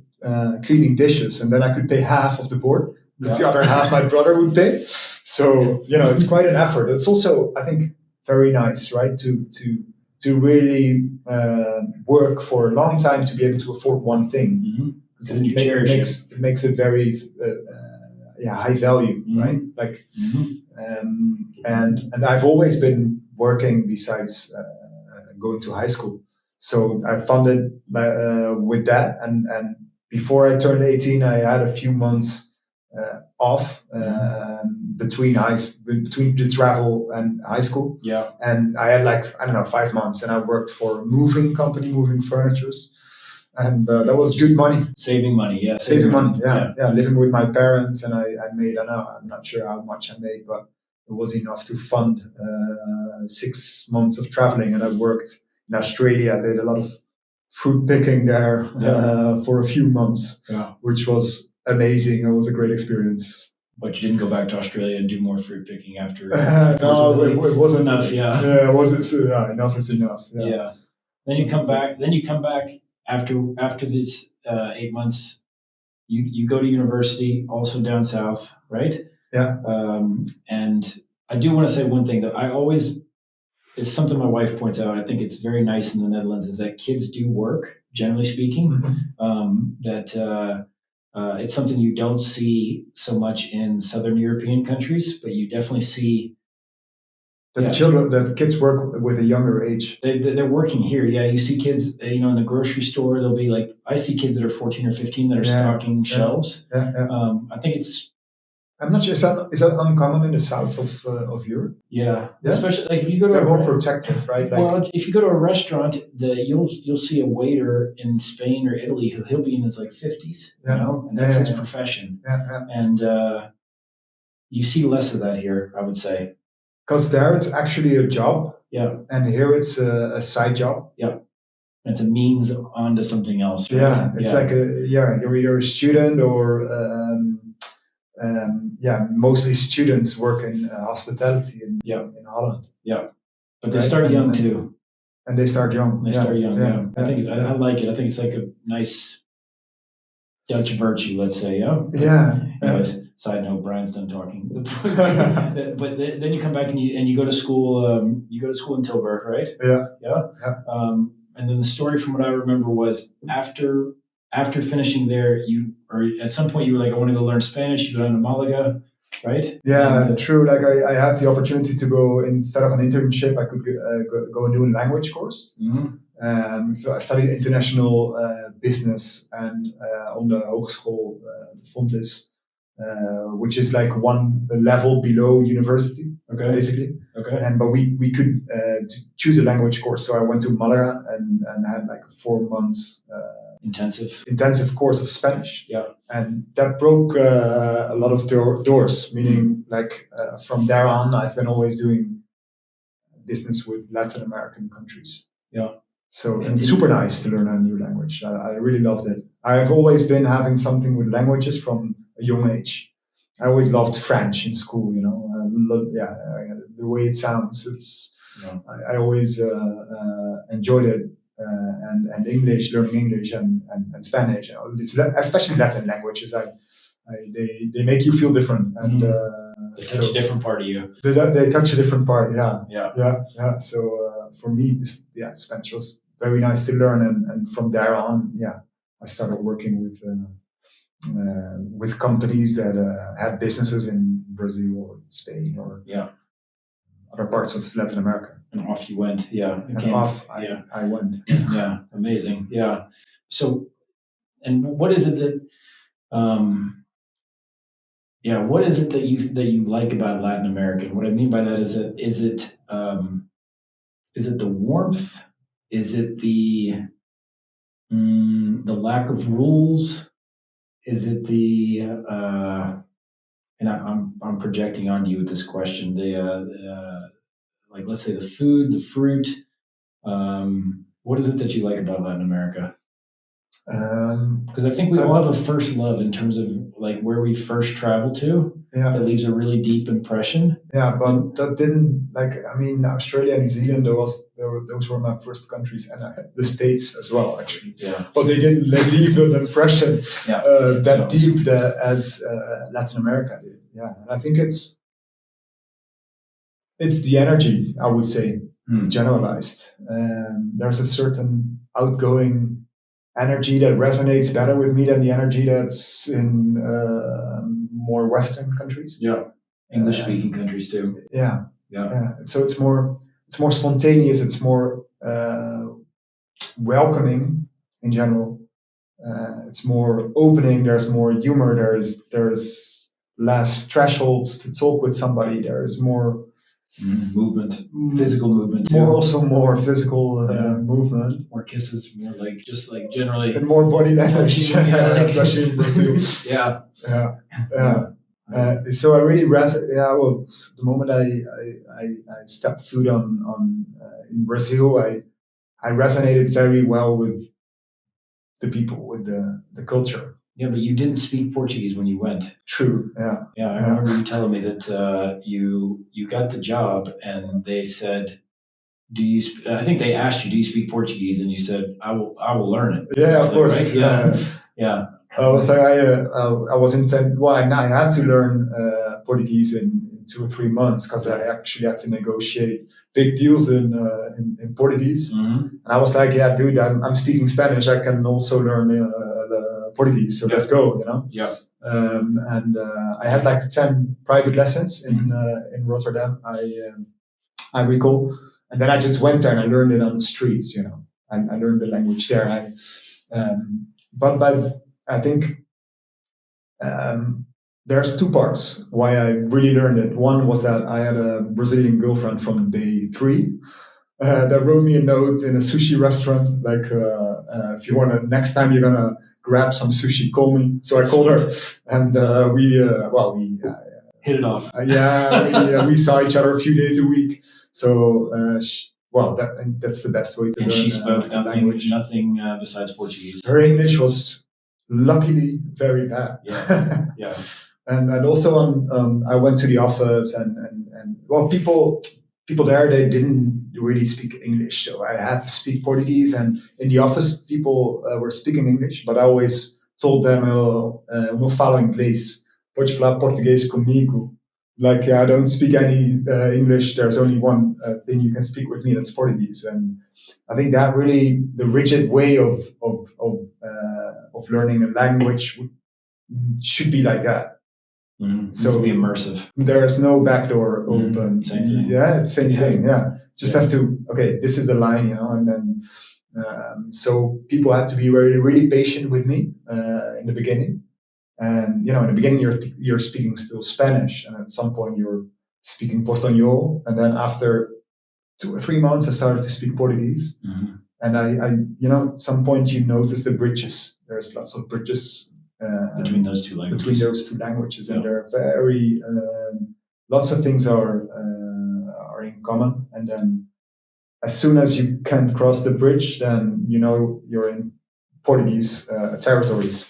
cleaning dishes, and then I could pay half of the board because the other half my brother would pay. So, it's quite an effort. It's also, I think, very nice, right? To really work for a long time to be able to afford one thing. It makes it very high value, right? Like, and I've always been working besides going to high school. So I funded with that, and before I turned 18, I had a few months off between the travel and high school. Yeah. And I had 5 months, and I worked for a moving company, moving furnitures. And that was good money. Saving money, yeah. Saving money, yeah. Living with my parents, and I made, I'm not sure how much I made, but it was enough to fund 6 months of traveling. And I worked in Australia. I did a lot of fruit picking there for a few months, which was amazing. It was a great experience. But you didn't go back to Australia and do more fruit picking after? No, it wasn't enough. Yeah, it wasn't. Enough is enough. Yeah. Then you come back after this 8 months. You go to university, also down south, right? Yeah. And I do want to say one thing that it's something my wife points out. I think it's very nice in the Netherlands is that kids do work, generally speaking. It's something you don't see so much in Southern European countries, but you definitely see the kids work with a younger age. They're working here. Yeah, you see kids, in the grocery store. They'll be like, I see kids that are 14 or 15 that are stocking shelves. I think it's. I'm not sure. Is that uncommon in the south of Europe? Yeah, especially like if you go to they're more protected, right? If you go to a restaurant, you'll see a waiter in Spain or Italy he'll be in his 50s, and that's his profession. And you see less of that here, I would say. Because there it's actually a job. Yeah. And here it's a side job. Yeah. It's a means onto something else. Right? Yeah. It's you're either a student or. Mostly students work in hospitality in Holland. Yeah, but they start young too. And they start young. Yeah. I think I like it. I think it's like a nice Dutch virtue, let's say. Yeah. Anyways, side note: Brian's done talking. But then you come back and you go to school. You go to school in Tilburg, right? Yeah. And then the story, from what I remember, was after finishing there, at some point you were like, I want to go learn Spanish. You go down to Malaga. right? Yeah, And, true. Like I had the opportunity to go, instead of an internship, I could go and do a language course. mhm. So I studied international business and on the Hogeschool Fontis, which is like one level below university, Okay. basically. Okay. And but we could choose a language course. So I went to Malaga and had like a 4 months intensive course of Spanish. Yeah. And that broke a lot of doors. Meaning, like from there on, I've been always doing business with Latin American countries. Yeah. So and it's super nice to learn a new language. I really loved it. I've always been having something with languages from a young age. I always loved French in school. The way it sounds. I always enjoyed it, and English, learning English and Spanish. Especially Latin languages. They make you feel different, and they touch a different part of you. They touch a different part. Yeah. So for me, Spanish was very nice to learn, and from there on, I started working with companies that had businesses in Brazil or Spain or other parts of Latin America. And off you went. Yeah. I went. Yeah. Amazing. Yeah. So, and what is it that, what is it that you like about Latin America? What I mean by that is it the warmth? Is it the lack of rules? Is it the and I'm projecting on you with this question. Like, let's say the food, the fruit. What is it that you like about Latin America? Because I think we all have a first love in terms of like where we first traveled to. Yeah. That leaves a really deep impression. Yeah, but that didn't Australia, New Zealand. Those were my first countries, and the States as well, actually. Yeah. But they didn't leave an impression deep as Latin America did. Yeah, and I think it's the energy, I would say, generalized. There's a certain outgoing energy that resonates better with me than the energy that's in more Western countries. Yeah, English-speaking countries too. Yeah. So it's more spontaneous. It's more welcoming in general. It's more opening. There's more humor. There's less thresholds to talk with somebody. There's more movement, physical movement too. More physical movement. More kisses, more like just like generally. And more body language, especially in Brazil. Yeah. So I really well, the moment I stepped foot on in Brazil, I resonated very well with the people, with the culture. Yeah, but you didn't speak Portuguese when you went. True. Yeah. Yeah, I remember you telling me that you got the job and they said, "Do you?" I think they asked you, "Do you speak Portuguese?" And you said, "I will learn it." Yeah, of course. Right? Yeah. I was like, I was intent. Well, I had to learn Portuguese in 2 or 3 months because I actually had to negotiate big deals in Portuguese. Mm-hmm. And I was like, yeah, dude, I'm speaking Spanish. I can also learn Portuguese, so let's go. Yeah. And I had like 10 private lessons in Rotterdam. I recall, and then I just went there and I learned it on the streets. I learned the language there. But I think there's 2 parts why I really learned it. One was that I had a Brazilian girlfriend from day 3 that wrote me a note in a sushi restaurant, like, if you want to, next time you're going to grab some sushi, call me. So I called her, and we hit it off. We saw each other a few days a week. So, that's the best way to learn. And she spoke nothing besides Portuguese. Her English was luckily very bad. Yeah. And also I went to the office and people there, they didn't really speak English, so I had to speak Portuguese. And in the office, people were speaking English, but I always told them, não falo inglês, pode falar português comigo. Like, I don't speak any English. There's only one thing you can speak with me, that's Portuguese. And I think that really, the rigid way of learning a language should be like that. So to be immersive. There's no backdoor open. Same thing. Yeah, it's same thing. Yeah, just have to. Okay, this is the line, and then so people had to be really, really patient with me in the beginning. And in the beginning you're speaking still Spanish, and at some point you're speaking Portuñol, and then after 2 or 3 months I started to speak Portuguese. And I at some point you notice the bridges. There's lots of bridges between those two languages, and they're very lots of things are in common. And then as soon as you can cross the bridge, then you're in Portuguese territories.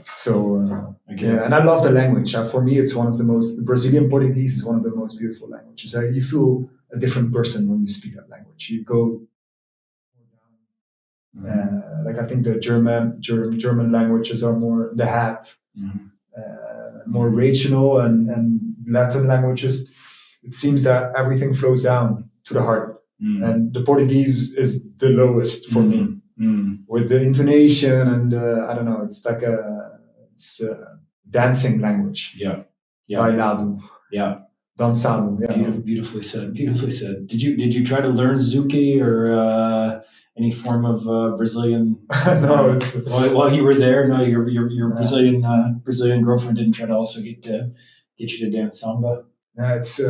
So and I love the language. For me, it's the Brazilian Portuguese is one of the most beautiful languages. You feel a different person when you speak that language. You go like I think the German languages are more the hat, more regional, and Latin languages. It seems that everything flows down to the heart, and the Portuguese is the lowest for me. With the intonation and I don't know, it's like a dancing language. Bailado. Dançado. Beautifully said. Did you try to learn Zuki or any form of Brazilian? No, it's while you were there. No, your Brazilian girlfriend didn't try to also get you to dance samba. Yeah, it's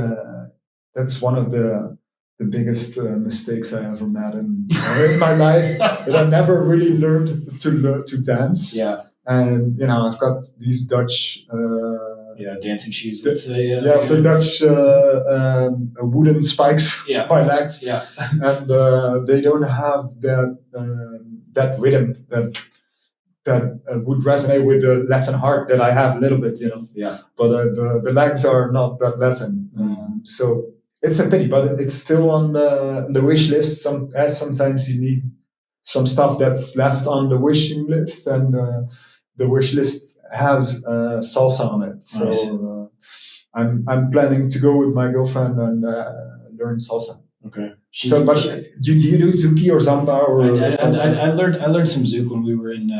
that's one of the biggest mistakes I ever made in my life. That I never really learned to dance. Yeah. And I've got these Dutch dancing shoes. Let's say the Dutch wooden spikes by legs. Yeah. And they don't have that rhythm that would resonate with the Latin heart that I have a little bit. Yeah. But the legs are not that Latin. So it's a pity, but it's still on the wish list. Sometimes you need some stuff that's left on the wishing list, and the wish list has salsa on it. So nice. I'm planning to go with my girlfriend and learn salsa. Okay. Do you do Zuki or Samba or salsa? I learned some Zouk when we were in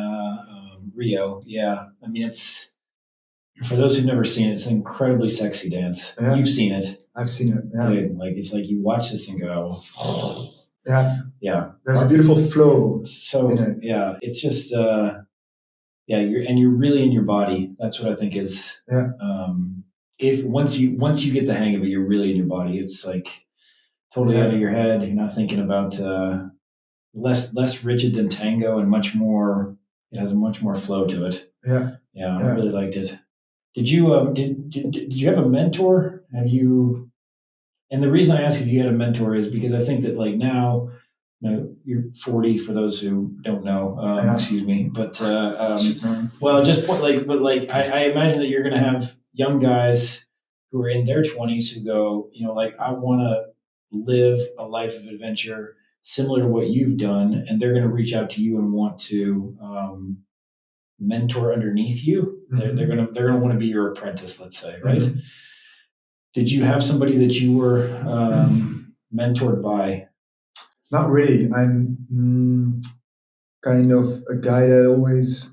Rio. Yeah, I mean it's. For those who've never seen it, it's an incredibly sexy dance. Yeah. You've seen it. I've seen it. Yeah. Dude, it's like you watch this and go, yeah. There's a beautiful flow. So in it. Yeah, it's just you're really in your body. That's what I think is. Yeah. If once you get the hang of it, you're really in your body. It's like totally out of your head. You're not thinking about less rigid than tango and much more. It has a much more flow to it. Yeah. Yeah, I really liked it. Did you did you have a mentor? Have you? And the reason I ask if you had a mentor is because I think that now, you're 40 for those who don't know. Excuse me, but well, just I imagine that you're going to have young guys who are in their 20s who go, I want to live a life of adventure similar to what you've done, and they're going to reach out to you and want to. Mentor underneath you. They're gonna want to be your apprentice, let's say, right? Did you have somebody that you were mentored by? Not really. I'm kind of a guy that always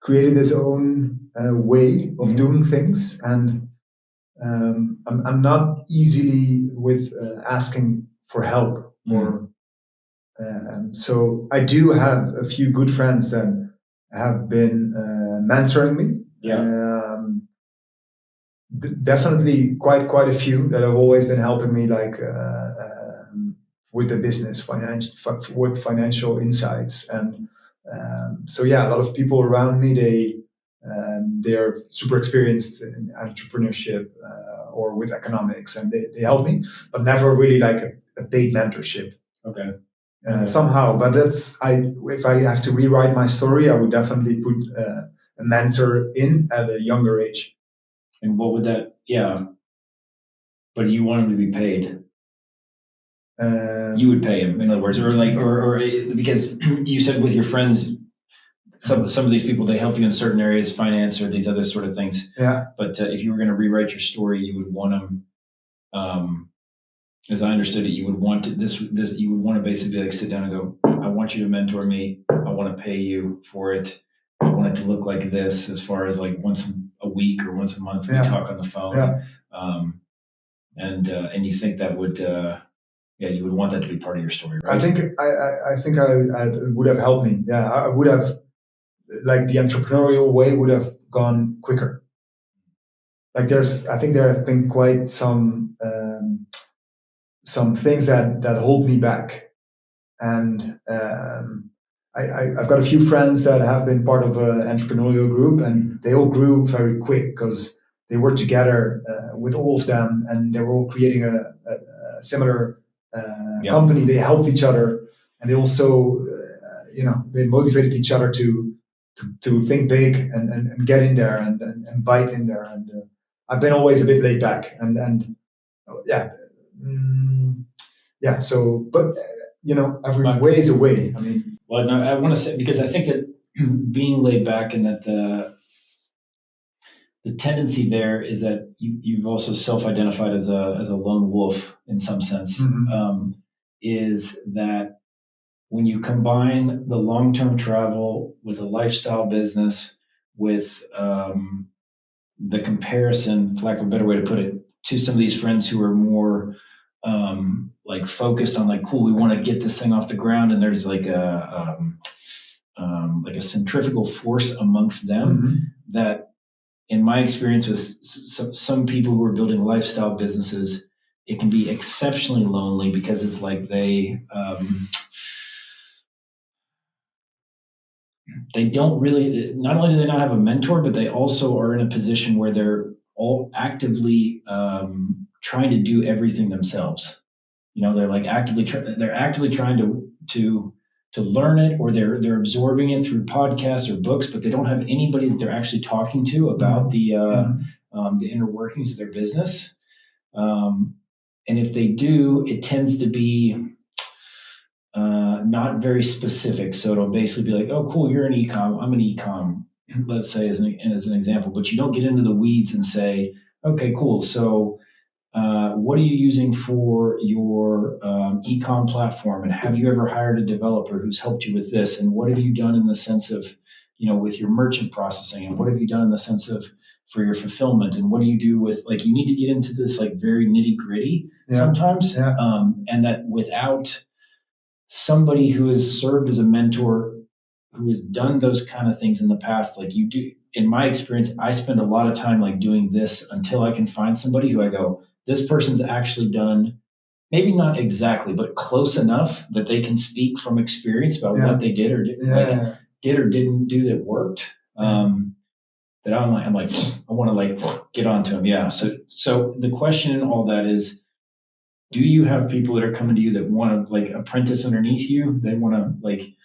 created his own way of doing things, and I'm not easily with asking for help or. So I do have a few good friends that have been mentoring me. Yeah. Definitely quite a few that have always been helping me, with the business, with financial insights, and a lot of people around me they're super experienced in entrepreneurship or with economics, and they help me, but never really like a paid mentorship. Okay. Somehow, but if I have to rewrite my story, I would definitely put a mentor in at a younger age. And what would that? Yeah, but you want him to be paid. You would pay him, in other words, or because you said with your friends, some of these people, they help you in certain areas, finance or these other sort of things. Yeah. But if you were going to rewrite your story, you would want them. As I understood it, you would want this. You would want to basically sit down and go, I want you to mentor me. I want to pay you for it. I want it to look like this, as far as once a week or once a month we Yeah. talk on the phone. Yeah. And you think that would, you would want that to be part of your story, right? I think I would have helped me. Yeah, I would have, like, the entrepreneurial way would have gone quicker. Like I think there have been quite some things that hold me back, and I've got a few friends that have been part of an entrepreneurial group, and they all grew very quick because they worked together with all of them, and they were all creating a similar company. They helped each other, and they also, they motivated each other to think big and get in there and bite in there. And I've been always a bit laid back, and yeah. Yeah. So, but every way is a way. I mean, well, no, I want to say, because I think that being laid back, and that the tendency there is that you've also self-identified as a lone wolf in some sense. Mm-hmm. Is that when you combine the long-term travel with a lifestyle business with the comparison, for lack of a better way to put it, to some of these friends who are more like focused on, like, cool, we want to get this thing off the ground, and there's like a centrifugal force amongst them. Mm-hmm. That, in my experience with some people who are building lifestyle businesses, it can be exceptionally lonely, because it's like they don't really, not only do they not have a mentor, but they also are in a position where they're all actively trying to do everything themselves. They're like actively trying to learn it, or they're absorbing it through podcasts or books, but they don't have anybody that they're actually talking to about the inner workings of their business. And if they do, it tends to be not very specific. So it'll basically be like, oh, cool, you're an ecom, I'm an ecom, let's say, as an example. But you don't get into the weeds and say, okay, cool, so what are you using for your ecom platform? And have you ever hired a developer who's helped you with this? And what have you done in the sense of, with your merchant processing? And what have you done in the sense of for your fulfillment? And what do you do with, like, you need to get into this, like, very nitty gritty sometimes. Yeah. And that without somebody who has served as a mentor, who has done those kind of things in the past, like you do, in my experience, I spend a lot of time like doing this until I can find somebody who I go, this person's actually done, maybe not exactly, but close enough that they can speak from experience about what they did or didn't do that worked. That I'm like, I want to, like, get onto them. Yeah. So the question in all that is, do you have people that are coming to you that want to, like, apprentice underneath you? They want to, like,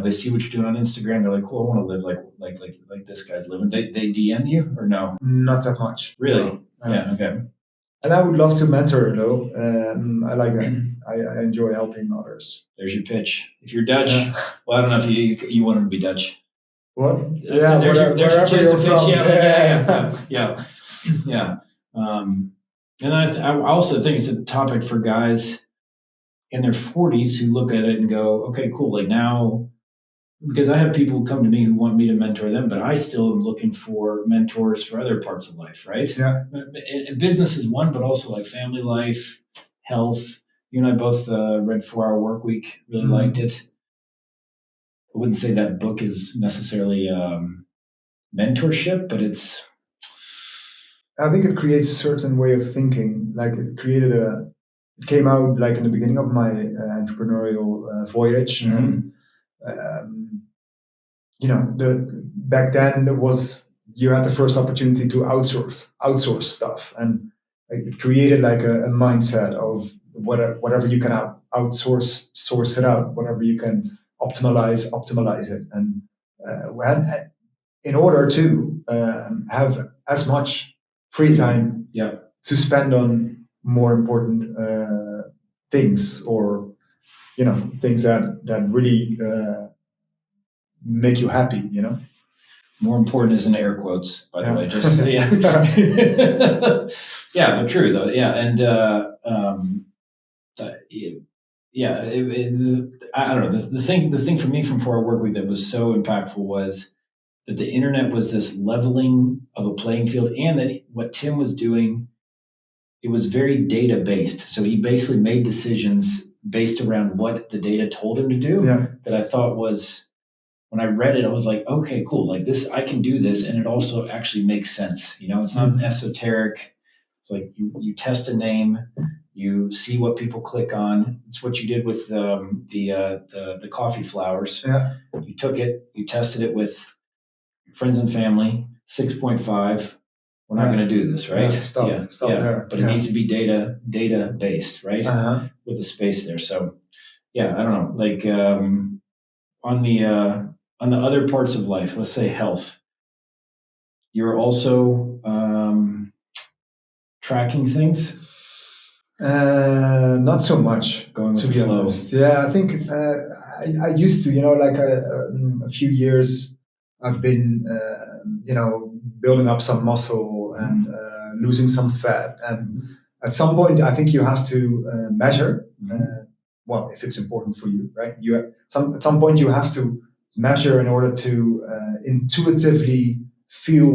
they see what you're doing on Instagram. They're like, cool, I want to live like this guy's living. They DM you, or no? Not that much. Really? No. Yeah. Okay. And I would love to mentor, though. I like that. I enjoy helping others. There's your pitch. If you're Dutch, well, I don't know if you want them to be Dutch. What? Yeah, there's your chance to pitch. Yeah. And I also think it's a topic for guys in their 40s who look at it and go, okay, cool. Like, now, because I have people who come to me who want me to mentor them, but I still am looking for mentors for other parts of life, right? Yeah. And business is one, but also like family life, health. You and I both read 4 Hour Workweek, really liked it. I wouldn't say that book is necessarily mentorship, but it's... I think it creates a certain way of thinking. Like, it came out like in the beginning of my entrepreneurial voyage. Mm-hmm. And back then you had the first opportunity to outsource stuff, and it created like a mindset of whatever you can outsource, source it out. Whatever you can optimize it. And in order to have as much free time to spend on more important things, or things that really make you happy. More important is in air quotes, by the way. Just yeah, but true though. Yeah, and I don't know. The thing for me from 4 Hour Workweek that was so impactful was that the internet was this leveling of a playing field, and that what Tim was doing, it was very data based. So he basically made decisions based around what the data told him to do. Yeah. That I thought was, when I read it, I was like, okay, cool. Like this, I can do this, and it also actually makes sense. It's not esoteric. It's like you test a name, you see what people click on. It's what you did with the coffee flowers. Yeah. You took it, you tested it with friends and family. 6.5. We're not going to do this, right? Stop there. But it needs to be data based, right? With the space there. So, I don't know. Like on the other parts of life, let's say health, you're also tracking things. Not so much, going with to the be flow. honest. Yeah, I think I used to, like a few years, I've been, building up some muscle and losing some fat. And at some point, I think you have to measure. Well, if it's important for you, right? At some point, you have to measure in order to intuitively feel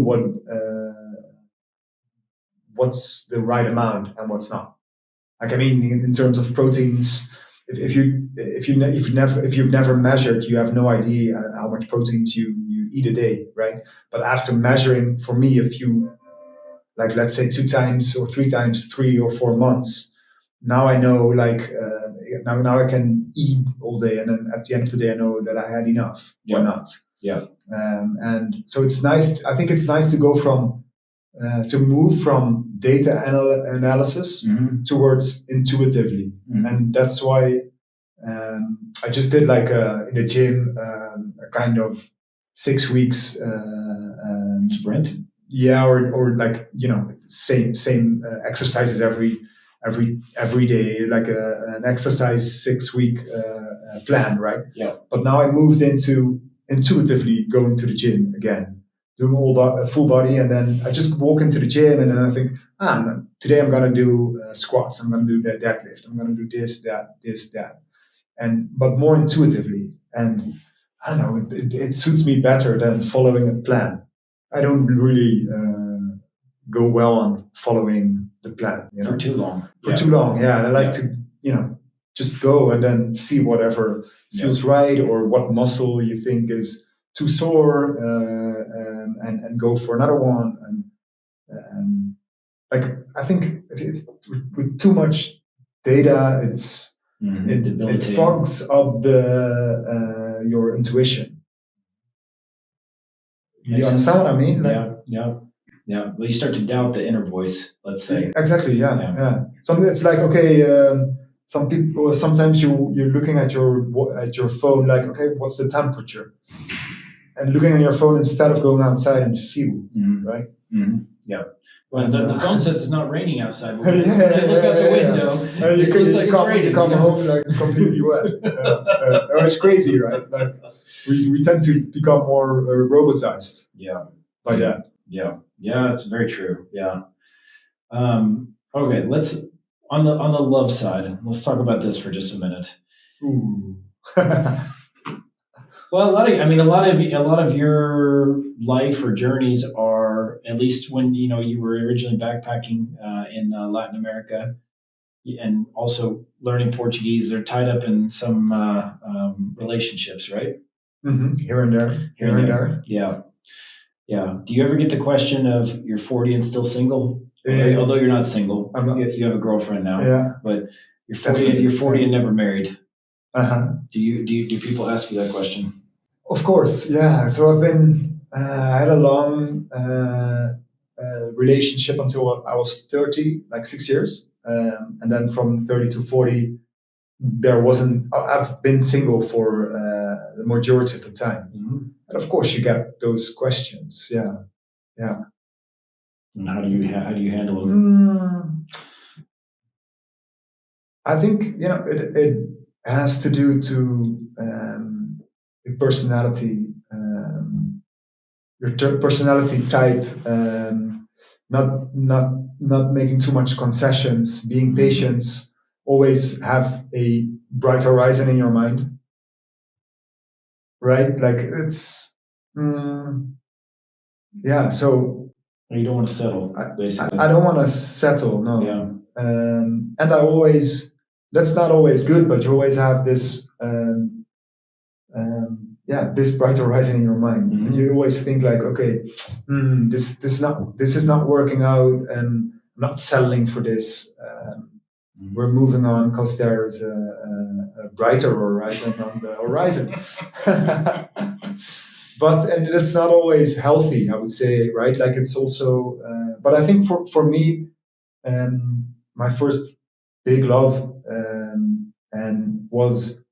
what's the right amount and what's not. Like, I mean, in terms of proteins, if you've never measured, you have no idea how much proteins you eat a day, right? But after measuring, for me, a few, like let's say 2 times or 3 times, 3 or 4 months, now I know, like now I can eat all day, and then at the end of the day, I know that I had enough or not. Yeah. And so it's nice. I think it's nice to go to move from data analysis towards intuitively. And that's why I just did like in the gym a kind of 6 weeks sprint. Yeah, or like same exercises every day, like an exercise 6-week plan, right? Yeah. But now I moved into intuitively going to the gym again, doing full body, and then I just walk into the gym, and then I think, today I'm gonna do squats, I'm gonna do that deadlift, I'm gonna do this, that, but more intuitively. And I don't know, it suits me better than following a plan. I don't really go well on following the plan. For too long. Too long, yeah. And I like to, just go and then see whatever feels right, or what muscle you think is too sore, and go for another one. And like, I think with too much data, it fogs up your intuition. You understand what I mean? Yeah. Well, you start to doubt the inner voice, let's say. Exactly. Yeah. Something it's like, okay, some people, sometimes you're looking at your phone, like, okay, what's the temperature? And looking at your phone instead of going outside and feel, right? Yeah. Well, the phone says it's not raining outside. But look out the window. You come home like completely wet. It's crazy, right? Like we tend to become more robotized. Yeah. By that. Yeah, it's very true. Yeah. Okay, let's on the love side. Let's talk about this for just a minute. Ooh. Well, a lot of your life or journeys are, at least when you were originally backpacking in Latin America, and also learning Portuguese. They're tied up in some relationships, right? Here and there. Yeah. Yeah. Do you ever get the question of you're 40 and still single? Although you're not single, you have a girlfriend now. Yeah. But you're 40. You're 40 and never married. Do Do people ask you that question? Of course, yeah. So I had a long relationship until I was 30, like 6 years, and then from 30 to 40, I've been single for the majority of the time. And of course, you get those questions. Yeah. And how do you handle them? I think it has to do to your personality, your personality type, not making too much concessions, being patient, always have a bright horizon in your mind. Right? Like Mm, yeah. So You don't want to settle, basically. I don't want to settle. No. Yeah. And I always, that's not always good, but you always have this, this bright horizon in your mind. Mhm. You always think like, okay, this is not working out, and I'm not settling for this. We're moving on because there is a brighter horizon on the horizon. And it's not always healthy, I would say, right? Like it's also, but I think for me, my first big love and was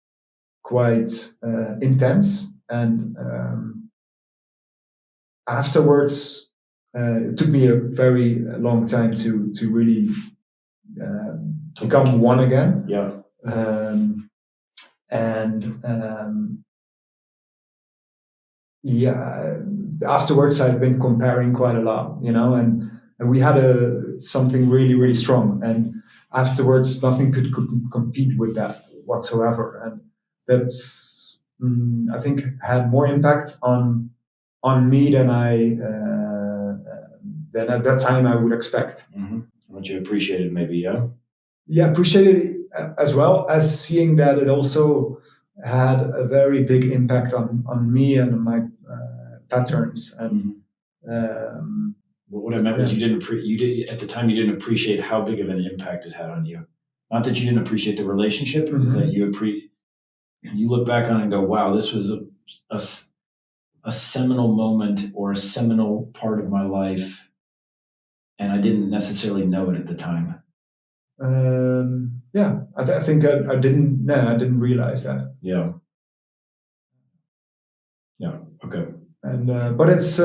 quite intense, and afterwards, it took me a very long time to really become one again. Yeah. And yeah, afterwards I've been comparing quite a lot, and we had something really, really strong, and afterwards nothing could compete with that whatsoever, and that's I think had more impact on me than at that time I would expect. Mm-hmm. What you appreciated, maybe, yeah. Yeah, appreciated it as well as seeing that it also had a very big impact on me and my patterns. And what I meant was you did at the time you didn't appreciate how big of an impact it had on you. Not that you didn't appreciate the relationship, is that you look back on it and go, wow, this was a seminal moment or a seminal part of my life, and I didn't necessarily know it at the time. I think I didn't. No, I didn't realize that. Yeah. Okay. And but it's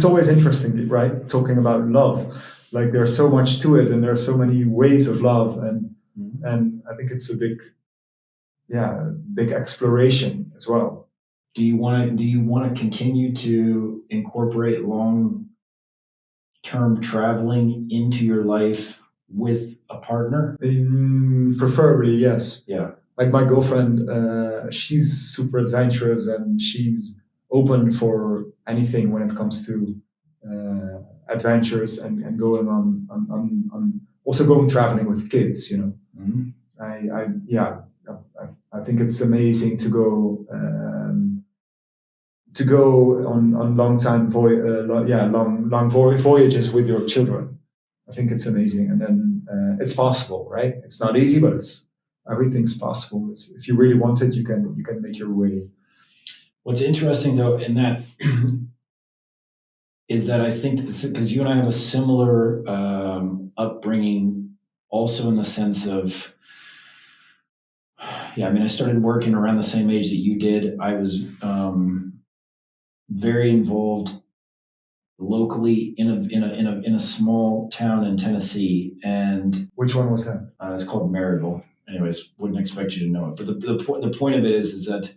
always interesting, right? Talking about love, like there's so much to it, and there are so many ways of love, and I think it's a big exploration as well. Do you want to continue to incorporate long term traveling into your life with a partner? Preferably, yes. Yeah. Like my girlfriend, she's super adventurous, and she's open for anything when it comes to adventures and going on also going traveling with kids. Mm-hmm. I think it's amazing to go on long time voyages with your children. I think it's amazing, and then it's possible, right? It's not easy, but everything's possible. If you really want it, you can make your way. What's interesting though in that is that I think because you and I have a similar upbringing, also in the sense of, I mean, I started working around the same age that you did. I was very involved locally in a small town in Tennessee. And which one was that? It's called Maryville. Anyways, wouldn't expect you to know it, but the point of it is that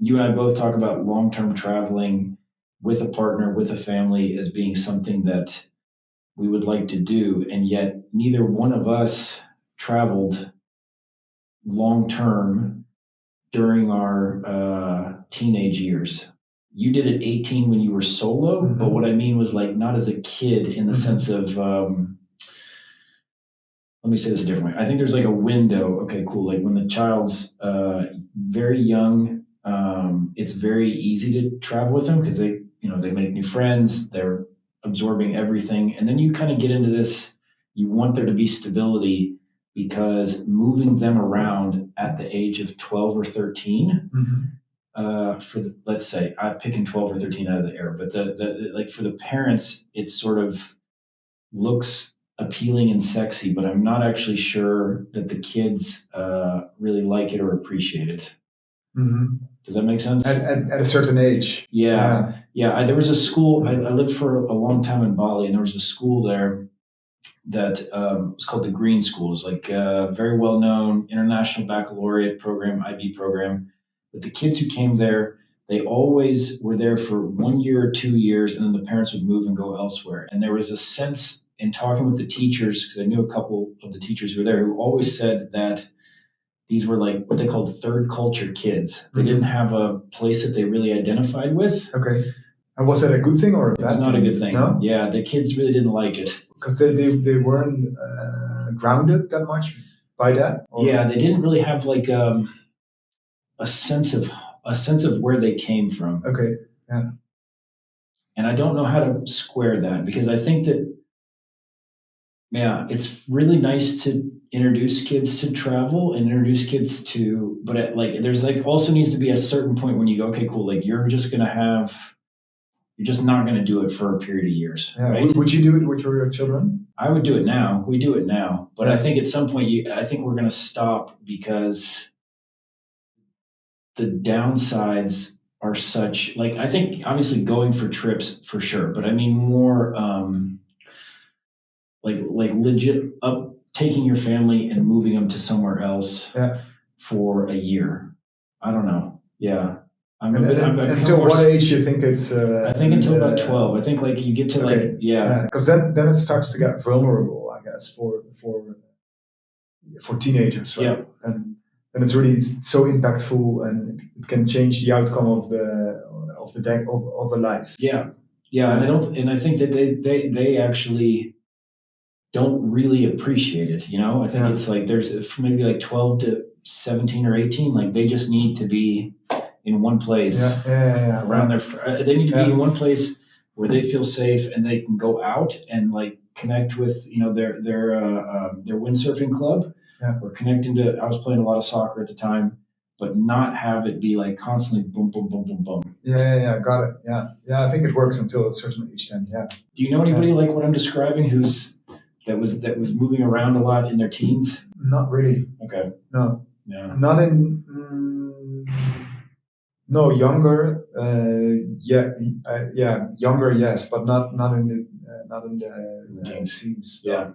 you and I both talk about long-term traveling with a partner, with a family, as being something that we would like to do, and yet neither one of us traveled long-term during our teenage years. You did at 18 when you were solo, but what I mean was like not as a kid in the sense of, let me say this a different way. I think there's like a window. Okay, cool. Like when the child's very young, it's very easy to travel with them because they make new friends. They're absorbing everything. And then you kind of get into this, you want there to be stability because moving them around at the age of 12 or 13, let's say, I'm picking 12 or 13 out of the air, but like for the parents, it sort of looks appealing and sexy, but I'm not actually sure that the kids really like it or appreciate it. Does that make sense? At a certain age. Yeah. There was a school. I lived for a long time in Bali, and there was a school there that was called the Green School. It was like a very well-known international baccalaureate program, IB program. But the kids who came there, they always were there for 1 year or 2 years, and then the parents would move and go elsewhere. And there was a sense in talking with the teachers, because I knew a couple of the teachers who were there, who always said that these were like what they called third culture kids. They Mhm. didn't have a place that they really identified with. Okay. And was that a good thing or a It bad was not thing? a good thing. No? Yeah, the kids really didn't like it. Because they weren't grounded that much by that? Or? Yeah, they didn't really have like a sense of where they came from. Okay. Yeah. And I don't know how to square that because I think that, yeah, it's really nice to introduce kids to travel and introduce kids to, but there's like also needs to be a certain point when you go, okay, cool, like you're just not going to do it for a period of years, Yeah. right? Would you do it with your children? I would do it now. We do it now, but I Yeah. think at some point, I think we're going to stop because the downsides are such. Like I think obviously going for trips for sure, but I mean more like legit up taking your family and moving them to somewhere else Yeah. for a year. I don't know. Yeah. Until what age do you think it's? I think until about 12. I think like you get to okay. like, yeah. Because then it starts to get vulnerable, I guess, for teenagers, right? Yeah. And it's really so impactful, and it can change the outcome of a life. Yeah. Yeah. And I think that they actually don't really appreciate it. You know, I think it's like there's maybe like 12 to 17 or 18, like they just need to be in one place around their, they need to be in one place where they feel safe and they can go out and like connect with, you know, their windsurfing club or connect into, I was playing a lot of soccer at the time, but not have it be like constantly boom, boom, boom, boom, boom. Yeah, got it. Yeah, I think it works until a certain age then, yeah. Do you know anybody like what I'm describing that was moving around a lot in their teens? Not really. Okay. No. Yeah. Not in. No, younger. Younger. Yes, but not in the teens. Yeah.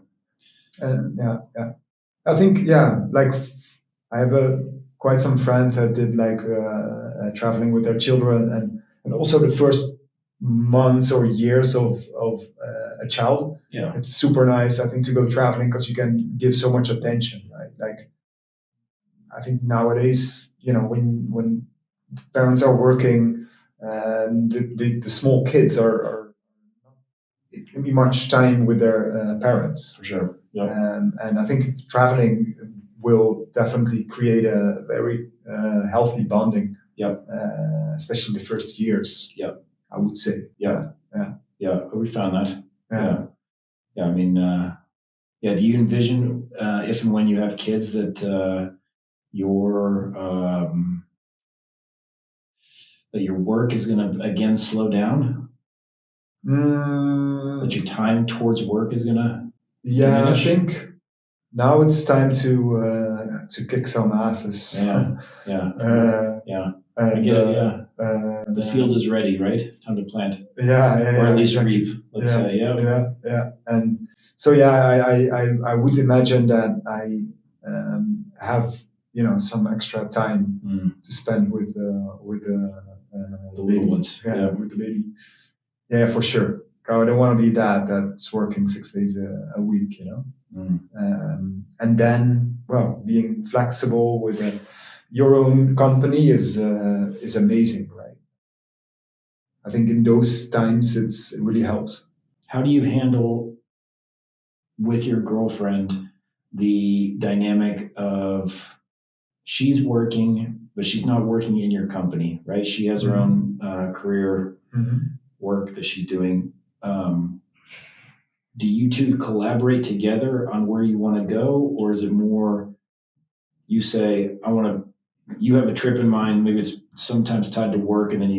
And yeah. I think like I have quite some friends that did like traveling with their children, and also the first months or years of a child. Yeah. It's super nice, I think, to go traveling because you can give so much attention, right? Like, I think nowadays, you know, when parents are working, the small kids are it can be much time with their parents. For sure. Yeah. And I think traveling will definitely create a very healthy bonding. Yeah. Especially the first years. Yeah. I would say. Yeah. We found that. Yeah. I mean, do you envision if and when you have kids that your work is going to again slow down? That your time towards work is going to diminish? I think now it's time to kick some asses. I get it. The field is ready, right? Time to plant. Or at least exactly. reap. Let's say. Yeah. And so I would imagine that I have some extra time to spend with the little ones. With the baby. Yeah, for sure. I don't want to be that's working 6 days a week, you know. And then, well, being flexible with your own company is amazing, right? I think in those times it really helps. How do you handle with your girlfriend the dynamic of she's working, but she's not working in your company, right? She has her own career work that she's doing. Do you two collaborate together on where you want to go, or is it more you say, you have a trip in mind, maybe it's sometimes tied to work, and then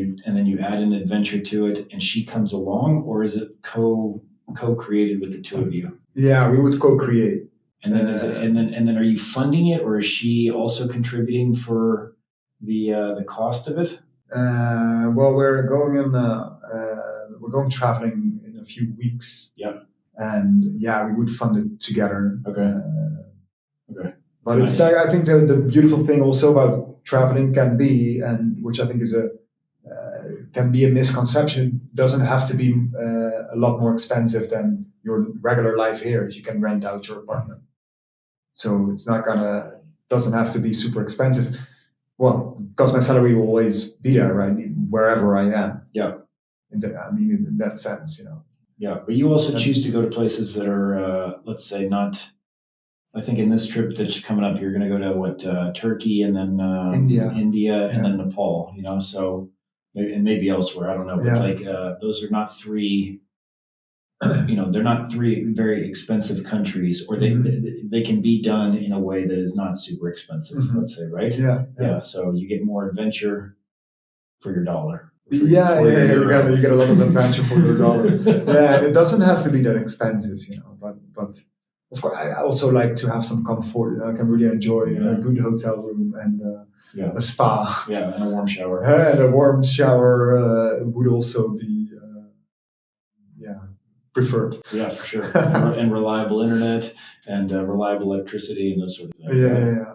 you add an adventure to it and she comes along, or is it co-created with the two of you? Yeah, we would co-create. And then and then are you funding it, or is she also contributing for the cost of it? Well, we're going traveling in a few weeks. Yeah. And we would fund it together. Okay. But it's nice. I think the beautiful thing also about traveling can be, and which I think is can be a misconception. It doesn't have to be a lot more expensive than your regular life here if you can rent out your apartment. So it's not gonna doesn't have to be super expensive. Well, because my salary will always be there, right? Wherever I am. Yeah. In that sense, Yeah, but you also choose to go to places that are, let's say, not. I think in this trip that's coming up, you're going to go to Turkey, and then India, and then Nepal. So maybe elsewhere. I don't know, but those are not three. They're not three very expensive countries, or they can be done in a way that is not super expensive. Let's say, right? Yeah. So you get more adventure for your dollar. You get a lot of adventure for your dollar. Yeah, and it doesn't have to be that expensive, but of course I also like to have some comfort. I can really enjoy a good hotel room and a spa. Yeah, and a warm shower. And a warm shower would also be preferred. Yeah, for sure. And reliable internet and reliable electricity and those sort of things.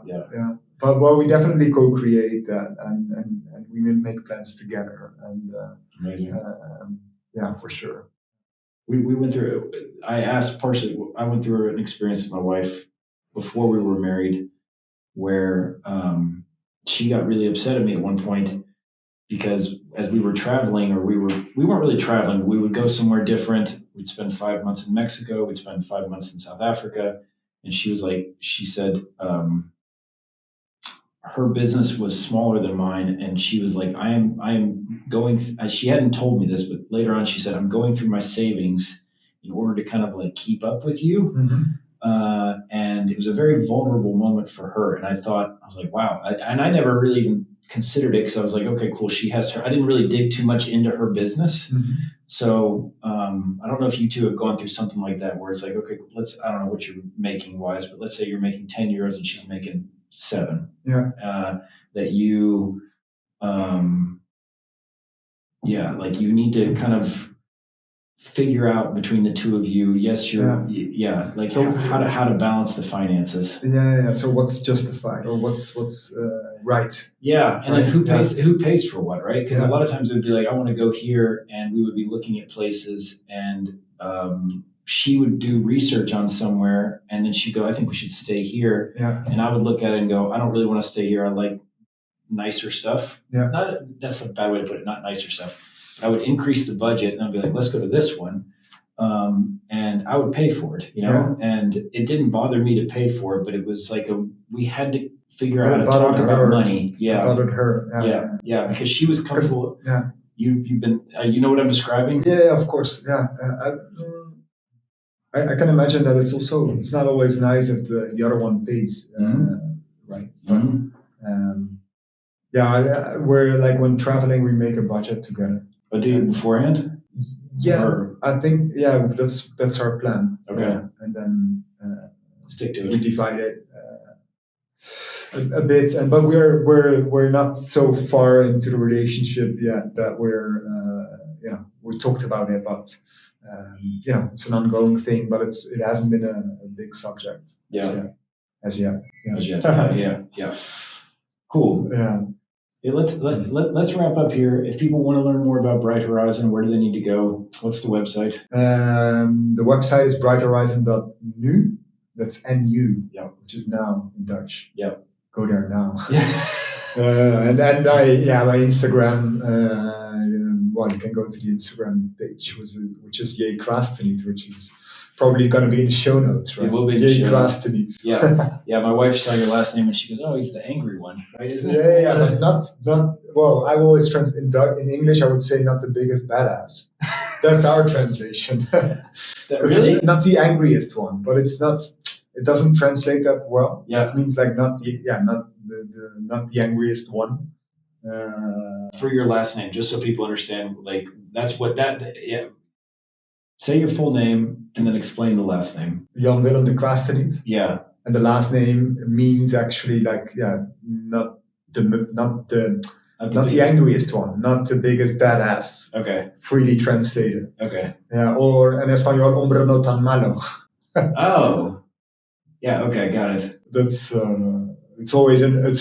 Yeah. But we definitely co-create that, and we will make plans together. And amazing. Yeah, for sure. We went through. I went through an experience with my wife before we were married, where she got really upset at me at one point because as we were traveling, or we weren't really traveling. We would go somewhere different. We'd spend 5 months in Mexico. We'd spend 5 months in South Africa, and she said. Her business was smaller than mine, and she was like, I am going, she hadn't told me this, but later on she said, I'm going through my savings in order to kind of like keep up with you. And it was a very vulnerable moment for her. And I was like, wow. And I never really even considered it, because I was like, okay, cool. She has I didn't really dig too much into her business. So I don't know if you two have gone through something like that, where it's like, okay, I don't know what you're making wise, but let's say you're making 10 euros and she's making 7. That you like you need to kind of figure out between the two of you. Yes, how to balance the finances. So what's justified, or what's right? And then who pays for what, right? Because a lot of times it would be like, I want to go here, and we would be looking at places, and she would do research on somewhere, and then she'd go, I think we should stay here. And I would look at it and go, I don't really want to stay here. I like nicer stuff. That's a bad way to put it, not nicer stuff. But I would increase the budget, and I'd be like, let's go to this one. And I would pay for it, and it didn't bother me to pay for it, but it was like we had to figure out how to talk about money. It bothered her. Because she was comfortable. You've been, you know what I'm describing? Yeah, of course. I can imagine that it's not always nice if the other one pays, right? But, we're like, when traveling, we make a budget together. But do you beforehand? I think that's our plan. Okay, and then stick to it. We divide it a bit, but we're not so far into the relationship yet that we talked about it, but it's an ongoing thing, but it hasn't been a big subject. As yet. Cool. Let's wrap up here. If people want to learn more about Bright Horizon, where do they need to go? What's the website? The website is brighthorizon.nu. That's NU, which is now in Dutch. Go there now. And then my Instagram. You can go to the Instagram page, which is de Kwaasteniet, which is probably going to be in the show notes, right? It will be in the show notes. Kwaasteniet. My wife saw your last name and she goes, "Oh, he's the angry one, right?" Isn't it? But not. Well, I always in English I would say not the biggest badass. That's our translation. Really? It's not the angriest one, but it's not. It doesn't translate that well. It means like not the angriest one. For your last name, just so people understand, like that's what that. Say your full name and then explain the last name. Janwillem de Kwaasteniet. And the last name means actually like not the angriest one, not the biggest badass. Okay. Freely translated. Okay. Or en español, hombre no tan malo. Oh. Yeah. Okay. Got it. That's. It's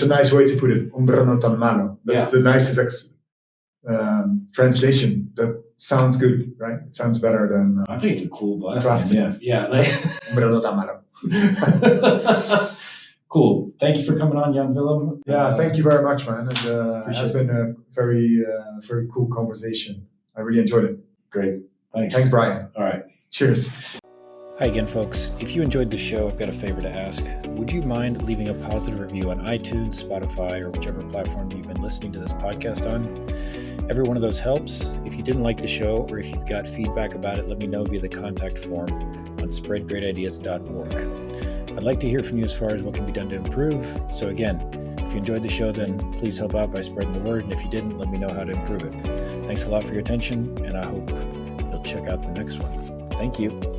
a nice way to put it. Hombre no tan malo. That's the nicest translation. That sounds good, right? It sounds better than. I think it's a cool last name. Yeah. Hombre no tan malo. Cool. thank you for coming on, Janwillem. Yeah, thank you very much, man. It has appreciate been a very, very cool conversation. I really enjoyed it. Great. Thanks. Thanks, Brian. All right. Cheers. Hi again, folks. If you enjoyed the show, I've got a favor to ask. Would you mind leaving a positive review on iTunes, Spotify, or whichever platform you've been listening to this podcast on? Every one of those helps. If you didn't like the show, or if you've got feedback about it, let me know via the contact form on spreadgreatideas.org. I'd like to hear from you as far as what can be done to improve. So again, if you enjoyed the show, then please help out by spreading the word. And if you didn't, let me know how to improve it. Thanks a lot for your attention, and I hope you'll check out the next one. Thank you.